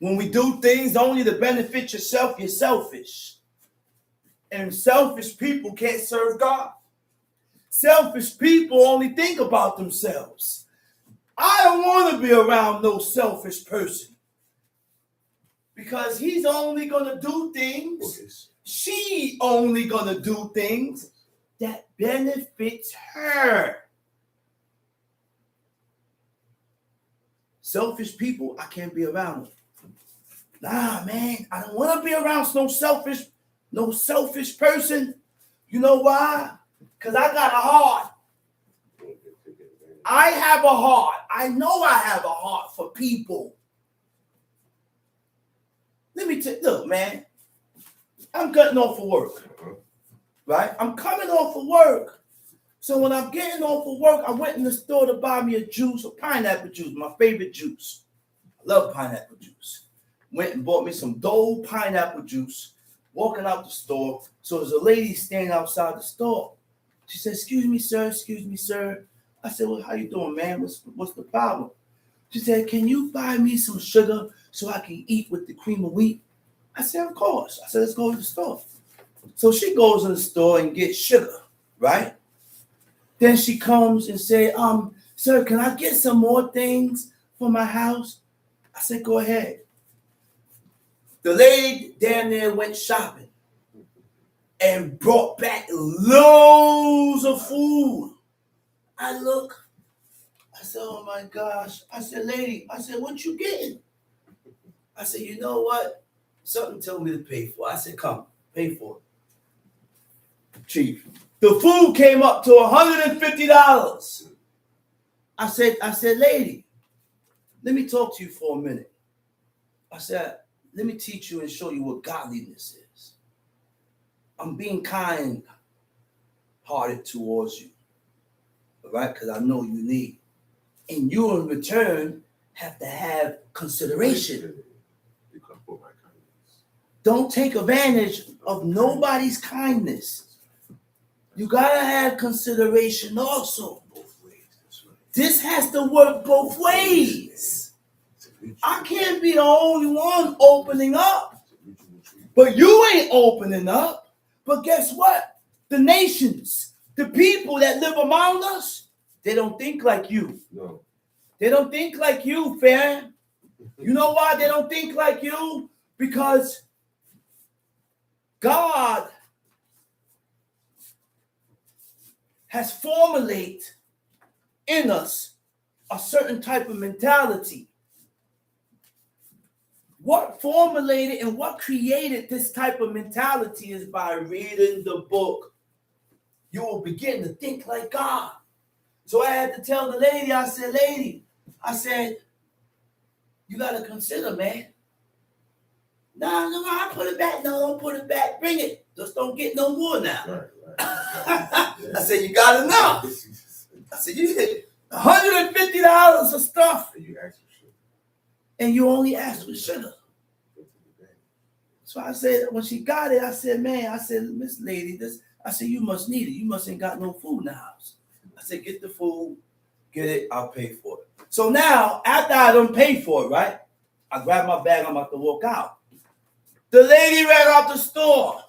When we do things only to benefit yourself, you're selfish. And selfish people can't serve God. Selfish people only think about themselves. I don't want to be around no selfish person, because he's only going to do things, she only going to do things that benefits her. Selfish people, I can't be around them. Nah, man, I don't want to be around no selfish person. You know why? Because I got a heart. I have a heart. I know I have a heart for people. Let me tell you, look, man, I'm cutting off for work, right? I'm coming off for work. So when I'm getting off of work, I went in the store to buy me a juice, a pineapple juice, my favorite juice. I love pineapple juice. Went and bought me some Dole pineapple juice, walking out the store. So there's a lady standing outside the store. She said, excuse me, sir. I said, well, how you doing, man? What's the problem? She said, can you buy me some sugar so I can eat with the cream of wheat? I said, of course. I said, let's go to the store. So she goes in the store and gets sugar, right? Then she comes and say, sir, can I get some more things for my house? I said, go ahead. The lady down there went shopping and brought back loads of food. I look, I said, oh my gosh. I said, lady, I said, what you getting? I said, you know what? Something told me to pay for it. I said, come, pay for it. Chief. The food came up to $150. I said, lady, let me talk to you for a minute. I said, let me teach you and show you what godliness is. I'm being kind-hearted towards you, all right? Because I know you need. And you, in return, have to have consideration. Don't take advantage of nobody's kindness. You got to have consideration also. This has to work both ways. I can't be the only one opening up. But you ain't opening up. But guess what? The nations, the people that live among us, they don't think like you. No. They don't think like you, fam. You know why they don't think like you? Because God has formulated in us a certain type of mentality. What formulated and what created this type of mentality is by reading the book. You will begin to think like God. So I had to tell the lady, I said, lady, I said, you got to consider, man. No, I put it back. No, don't put it back. Bring it. Just don't get no more now. Right. I said, you got enough. I said, you hit $150 of stuff. And you ask for sugar. And you only asked for sugar. So I said, when she got it, I said, man, I said, Miss Lady, this, I said, you must need it. You must ain't got no food in the house. I said, get the food, get it, I'll pay for it. So now, after I done paid for it, right? I grab my bag, I'm about to walk out. The lady ran out the store.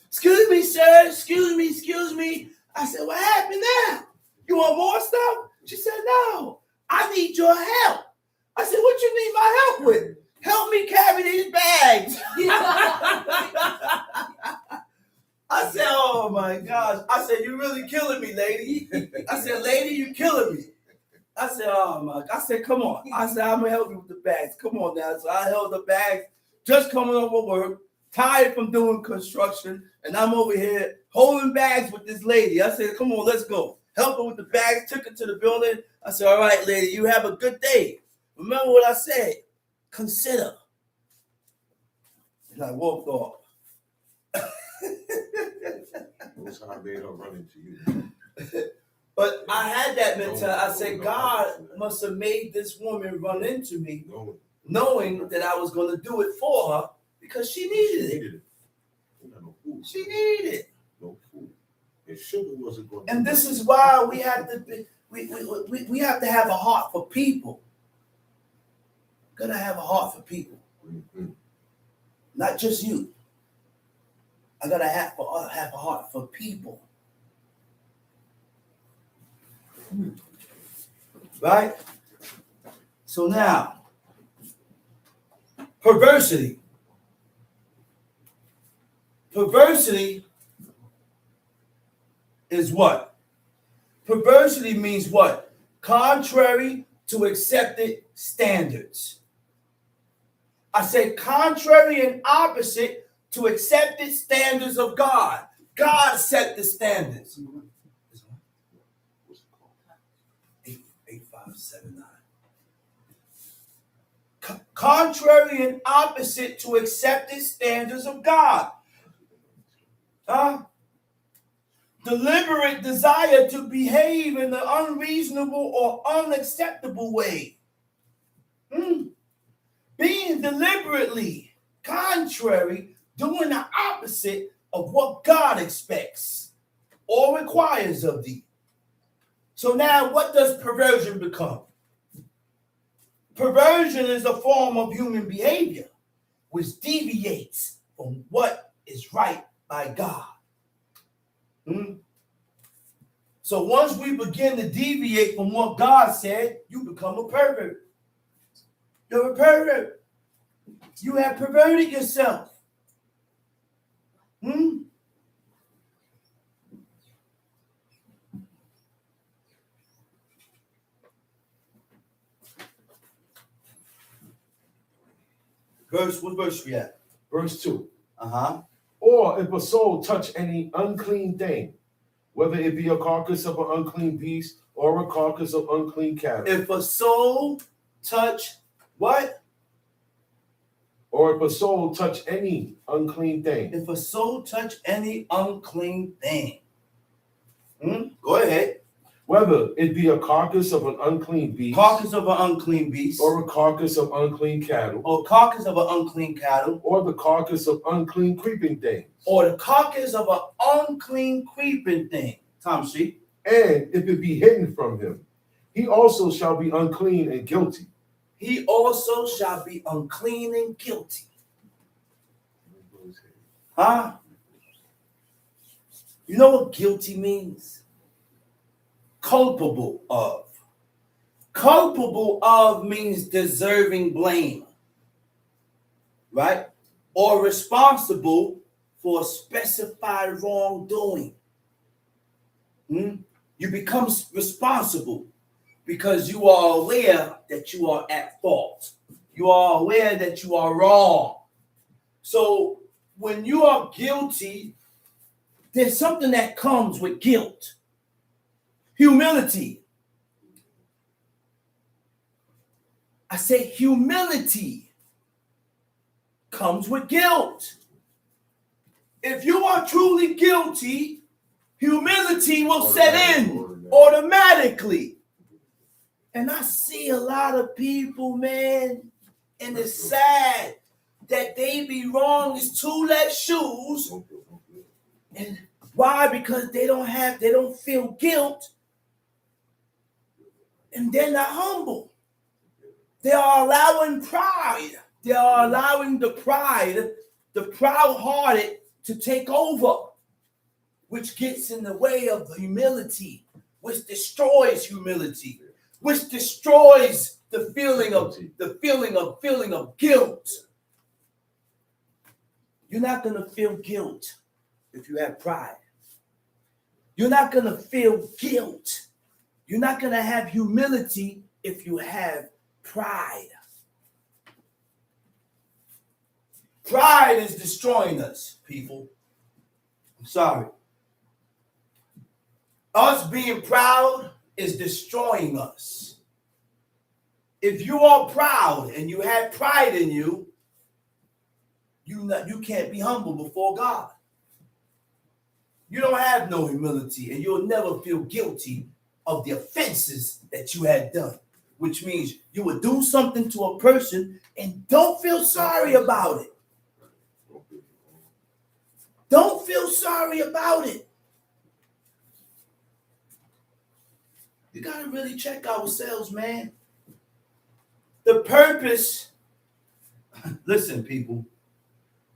Excuse me, sir, excuse me. I said, what happened now? You want more stuff? She said, no, I need your help. I said, what you need my help with? Help me carry these bags. I said, oh my gosh. I said, you really killing me, lady. I said, lady, you killing me. I said, oh my God. I said, come on. I said, I'm going to help you with the bags. Come on now. So I held the bags, just coming over work, tired from doing construction, and I'm over here holding bags with this lady. I said, come on, let's go. Help her with the bags, took her to the building. I said, all right, lady, you have a good day. Remember what I said. Consider. And I walked off. That's how they don't run into you. But I had that mentality. I said, God must have made this woman run into me, knowing that I was going to do it for her because she needed it. She needed it. No food. And sugar wasn't going. And this is why we have to be, we have to have a heart for people. Gotta have a heart for people, not just you. I gotta have a heart for people, right? So now, perversity. Perversity is what? Perversity means what? Contrary to accepted standards. I said contrary and opposite to accepted standards of God. God set the standards. 8579. Contrary and opposite to accepted standards of God. Deliberate desire to behave in an unreasonable or unacceptable way. Being deliberately contrary, doing the opposite of what God expects or requires of thee. So now what does perversion become? Perversion is a form of human behavior which deviates from what is right by God. So once we begin to deviate from what God said, you become a pervert. You're a pervert. You have perverted yourself. What verse we at? Verse 2. Uh-huh. Or if a soul touch any unclean thing, whether it be a carcass of an unclean beast or a carcass of unclean cattle. If a soul touch what? Or if a soul touch any unclean thing. If a soul touch any unclean thing. Go ahead. Whether it be a carcass of an unclean beast. Carcass of an unclean beast. Or a carcass of unclean cattle. Or carcass of an unclean cattle. Or the carcass of unclean creeping things. Or the carcass of an unclean creeping thing. Tom Street. And if it be hidden from him, he also shall be unclean and guilty. He also shall be unclean and guilty. Huh? You know what guilty means? Culpable of. Culpable of means deserving blame. Right? Or responsible for a specified wrongdoing. You become responsible because you are aware that you are at fault. You are aware that you are wrong. So when you are guilty, there's something that comes with guilt. Humility. I say humility comes with guilt. If you are truly guilty, humility will set in automatically. And I see a lot of people, man, and it's sad that they be wrong as two left shoes. And why? Because they don't feel guilt. And they're not humble. They are allowing pride. They are allowing the proud-hearted to take over, which gets in the way of humility, which destroys humility, which destroys the feeling of guilt. You're not going to feel guilt if you have pride. You're not going to feel guilt. You're not going to have humility if you have pride. Pride is destroying us, people. I'm sorry. Us being proud is destroying us. If you are proud and you have pride in you, you can't be humble before God. You don't have no humility, and you'll never feel guilty of the offenses that you had done, which means you would do something to a person and don't feel sorry about it. Don't feel sorry about it. You got to really check ourselves, man. The purpose, listen, people,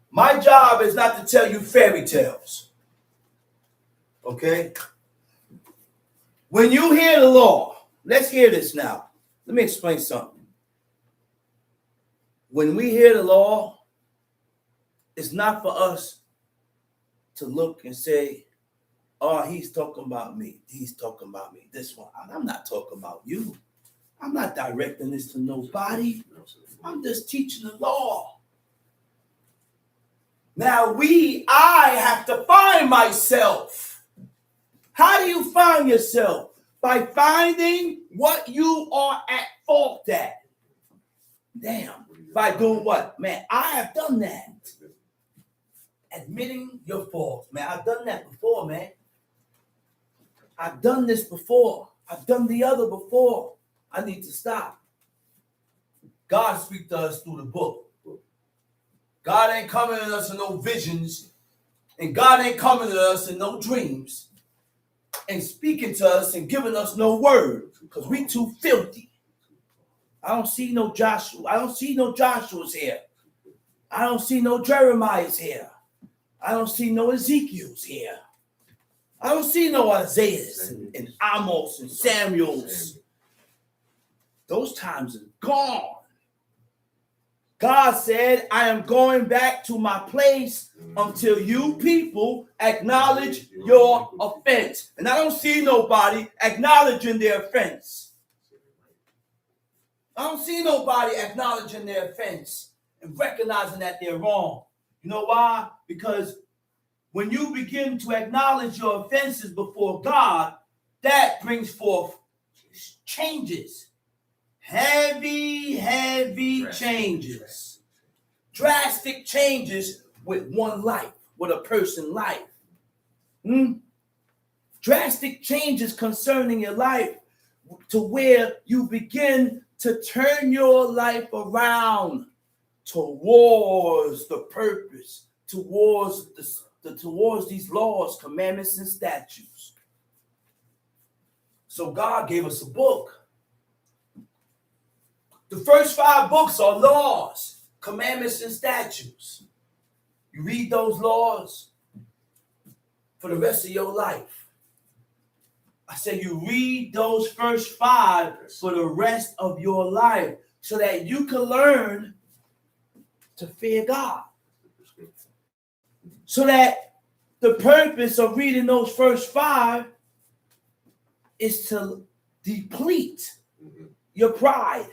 my job is not to tell you fairy tales. Okay? When you hear the law, let's hear this now. Let me explain something. When we hear the law, it's not for us to look and say, oh, he's talking about me. He's talking about me. This one. I'm not talking about you. I'm not directing this to nobody. I'm just teaching the law. Now I have to find myself. How do you find yourself? By finding what you are at fault at. Damn. By doing what? Man, I have done that. Admitting your fault. Man, I've done that before, man. I've done this before. I've done the other before. I need to stop. God speaks to us through the book. God ain't coming to us in no visions. And God ain't coming to us in no dreams. And speaking to us and giving us no word. Because we too filthy. I don't see no Joshua. I don't see no Joshua's here. I don't see no Jeremiah's here. I don't see no Ezekiel's here. I don't see no Isaiahs and Amos and Samuels. Those times are gone. God said, I am going back to my place until you people acknowledge your offense. And I don't see nobody acknowledging their offense. I don't see nobody acknowledging their offense and recognizing that they're wrong. You know why? Because when you begin to acknowledge your offenses before God, that brings forth changes. Heavy changes. Drastic changes with one life, with a person's life. Drastic changes concerning your life to where you begin to turn your life around towards the purpose, towards these laws, commandments, and statutes. So God gave us a book. The first 5 books are laws, commandments, and statutes. You read those laws for the rest of your life. I say you read those first 5 for the rest of your life so that you can learn to fear God. So that the purpose of reading those first 5 is to deplete your pride.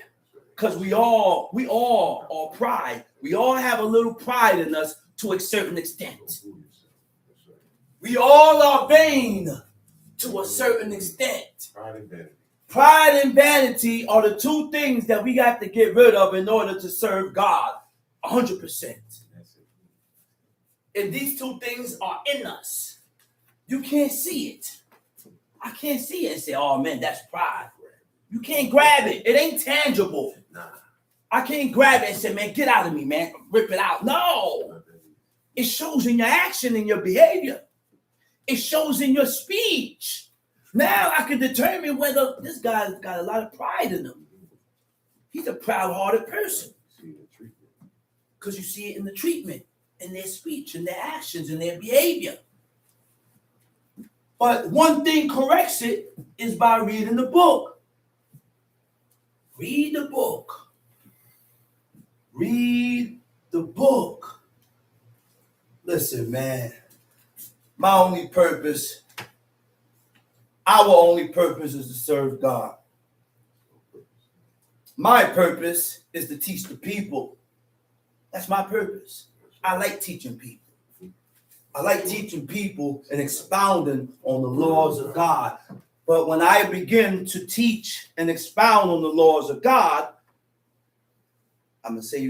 Because we all are pride. We all have a little pride in us to a certain extent. We all are vain to a certain extent. Pride and vanity are the 2 things that we got to get rid of in order to serve God 100%. And these 2 things are in us. You can't see it. I can't see it and say, oh man, that's pride. You can't grab it. It ain't tangible. I can't grab it and say, man, get out of me, man. Rip it out. No. It shows in your action and your behavior. It shows in your speech. Now I can determine whether this guy's got a lot of pride in him. He's a proud-hearted person. Because you see it in the treatment, in their speech, in their actions, in their behavior. But one thing corrects it is by reading the book. Read the book. Read the book. Listen, man. Our only purpose is to serve God. My purpose is to teach the people. That's my purpose. I like teaching people. I like teaching people and expounding on the laws of God. But when I begin to teach and expound on the laws of God, I'm going to tell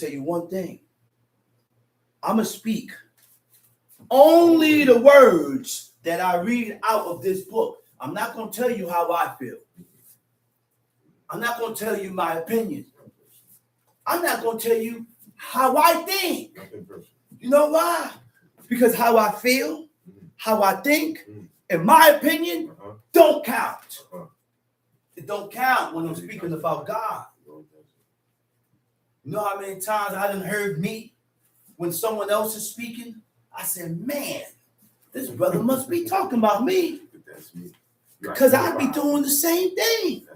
you one thing. I'm going to speak only the words that I read out of this book. I'm not going to tell you how I feel. I'm not going to tell you my opinion. I'm not going to tell you how I think. You know why? Because how I feel, how I think, in my opinion, don't count. It don't count when I'm speaking about God. You know how many times I done heard me when someone else is speaking? I said, man, this brother must be talking about me. Because I be doing the same thing.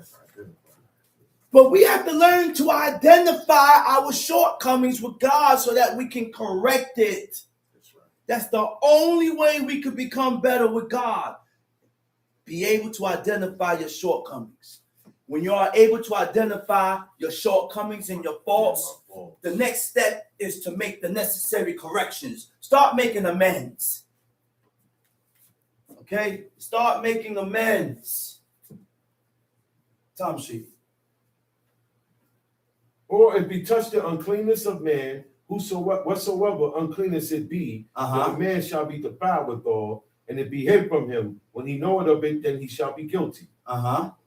But we have to learn to identify our shortcomings with God so that we can correct it. That's the only way we could become better with God. Be able to identify your shortcomings. When you are able to identify your shortcomings and your faults, the next step is to make the necessary corrections. Start making amends. Okay? Start making amends. Tom Sheep. Or if he touch the uncleanness of man, whatsoever uncleanness it be, the man shall be defiled withal, and it be hid from him. When he knoweth of it, then he shall be guilty.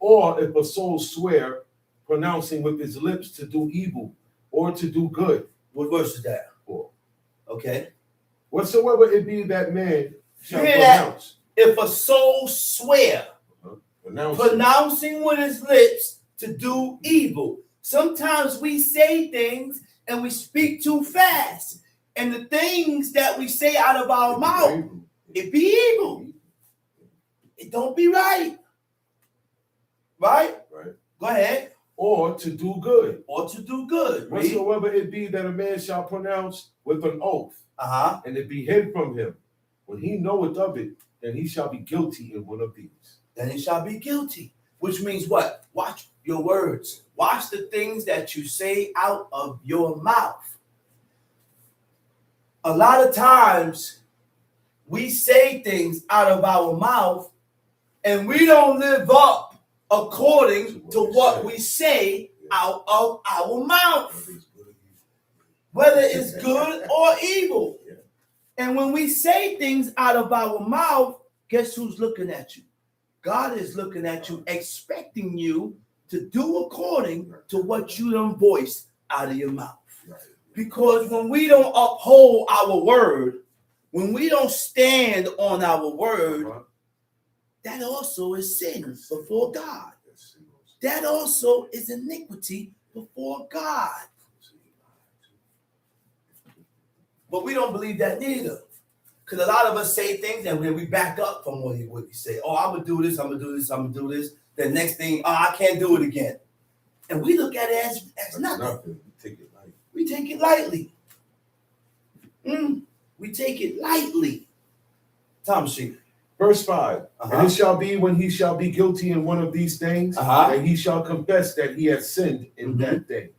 Or if a soul swear, pronouncing with his lips to do evil or to do good. What verse is that? 4. Okay. Whatsoever it be that man shall pronounce. If a soul swear, pronouncing with his lips to do evil. Sometimes we say things and we speak too fast. And the things that we say out of our mouth, it be evil. it don't be right. Right? Right. Go ahead. Or to do good. Or to do good. Whatsoever it be that a man shall pronounce with an oath, and it be hid from him, when he knoweth of it, then he shall be guilty in one of these. Then he shall be guilty. Which means what? Watch your words. Watch the things that you say out of your mouth. A lot of times we say things out of our mouth and we don't live up according to what we say out of our mouth, whether it's good or evil. And when we say things out of our mouth, guess who's looking at you? God is looking at you, expecting you to do according to what you done voiced out of your mouth. Because when we don't uphold our word, when we don't stand on our word, that also is sin before God. That also is iniquity before God. But we don't believe that neither. Because a lot of us say things and we back up from what we say. Oh, I'm going to do this, I'm going to do this, I'm going to do this. The next thing, oh, I can't do it again. And we look at it as nothing. We take it lightly. We take it lightly. Tom Sheep. Verse 5. And it shall be when he shall be guilty in one of these things, that he shall confess that he has sinned in that thing.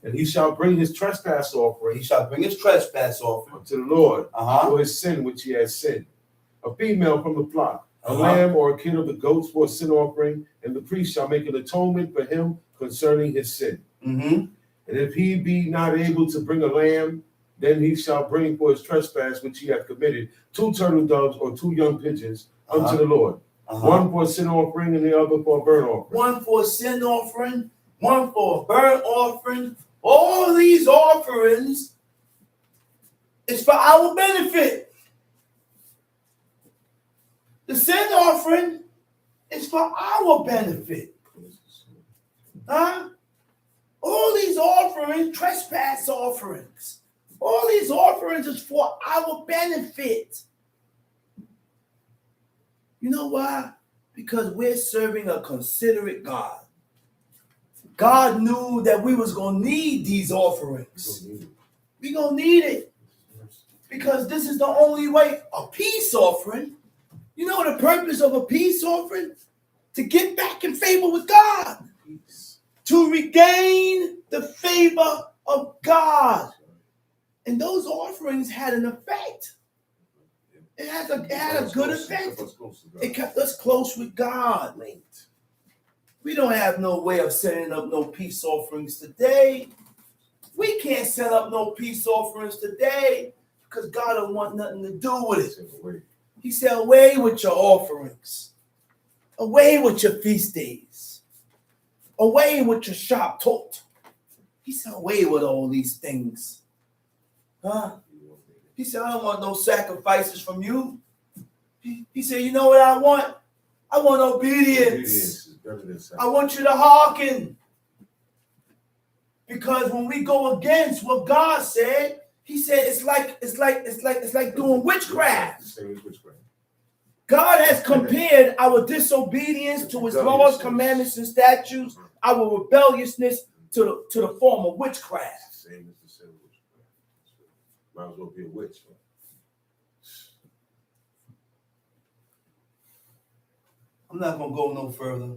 And he shall bring his trespass offering. He shall bring his trespass offering to the Lord for his sin which he has sinned. A female from the flock, a lamb or a kid of the goats for a sin offering, and the priest shall make an atonement for him concerning his sin. And if he be not able to bring a lamb, then he shall bring for his trespass which he hath committed 2 turtle doves or 2 young pigeons unto the Lord. One for a sin offering and the other for a burnt offering. One for a sin offering, one for a burnt offering. All these offerings is for our benefit. The sin offering is for our benefit. All these offerings, trespass offerings, all these offerings is for our benefit. You know why? Because we're serving a considerate God. God knew that we was going to need these offerings. We're going to need it. Because this is the only way. A peace offering. You know the purpose of a peace offering? To get back in favor with God. To regain the favor of God. And those offerings had an effect. It had a good effect. It kept us close with God. We don't have no way of setting up no peace offerings today. We can't set up no peace offerings today because God don't want nothing to do with it. He said, away with your offerings. Away with your feast days. Away with your SHABBAT. He said, away with all these things. He said, I don't want no sacrifices from you. He said, you know what I want? I want obedience. I want you to hearken. Because when we go against what God said, he said it's like doing witchcraft. God has compared our disobedience to his laws, commandments, and statutes, our rebelliousness to the form of witchcraft. Same as the sin of witchcraft. Might as well be a witch. I'm not going to go no further.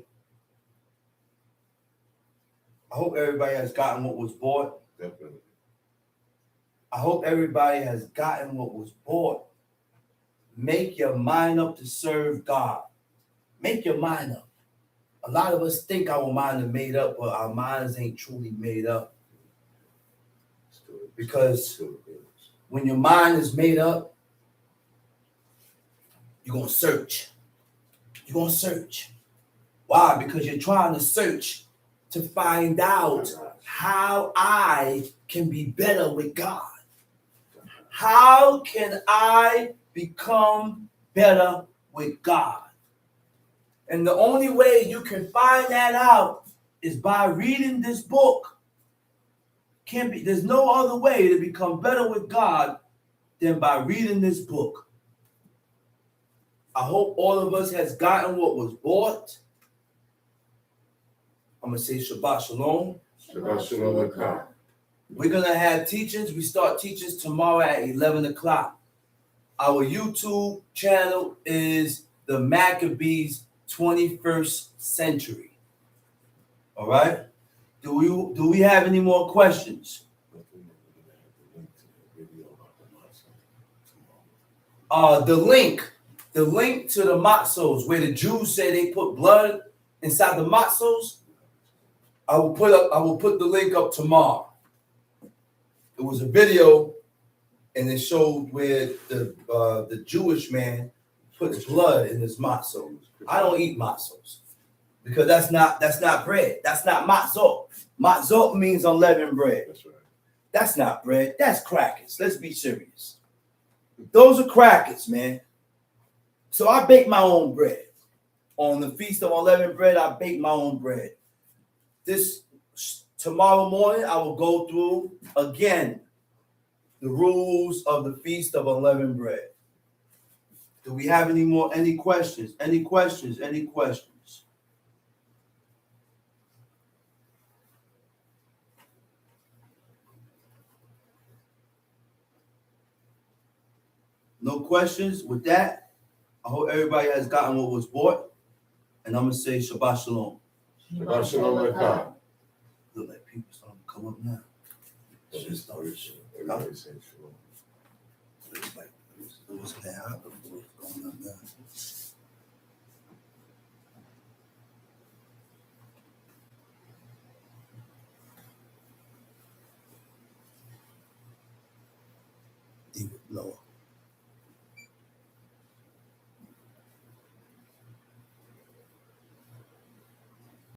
I hope everybody has gotten what was bought. Definitely. I hope everybody has gotten what was bought. Make your mind up to serve God. Make your mind up. A lot of us think our mind is made up, but our minds ain't truly made up. Because when your mind is made up, you're going to search. You're going to search. Why? Because you're trying to search to find out how I can be better with God. How can I become better with God? And the only way you can find that out is by reading this book. There's no other way to become better with God than by reading this book. I hope all of us has gotten what was bought. I'm gonna say Shabbat Shalom. Shabbat Shalom HACOL. We're gonna have teachings. We start teachings tomorrow at 11 o'clock. Our YouTube channel is the Maccabees 21st Century. All right. Do we have any more questions? The link to the matzos where the Jews say they put blood inside the matzos. I will put the link up tomorrow. It was a video, and it showed where the Jewish man puts blood in his matzo. I don't eat matzos because that's not bread. That's not matzot. Matzot means unleavened bread. That's right. That's not bread. That's crackers. Let's be serious. Those are crackers, man. So I bake my own bread. On the Feast of Unleavened Bread, I bake my own bread. Tomorrow morning, I will go through again the rules of the Feast of Unleavened Bread. Do we have any questions? Any questions? Any questions? No questions? With that, I hope everybody has gotten what was bought. And I'm going to say Shabbat Shalom. Shabbat Shalom HACOL. Look like people starting to come up now. Everybody say shalom. It's like it was now before it's going up now. Even lower.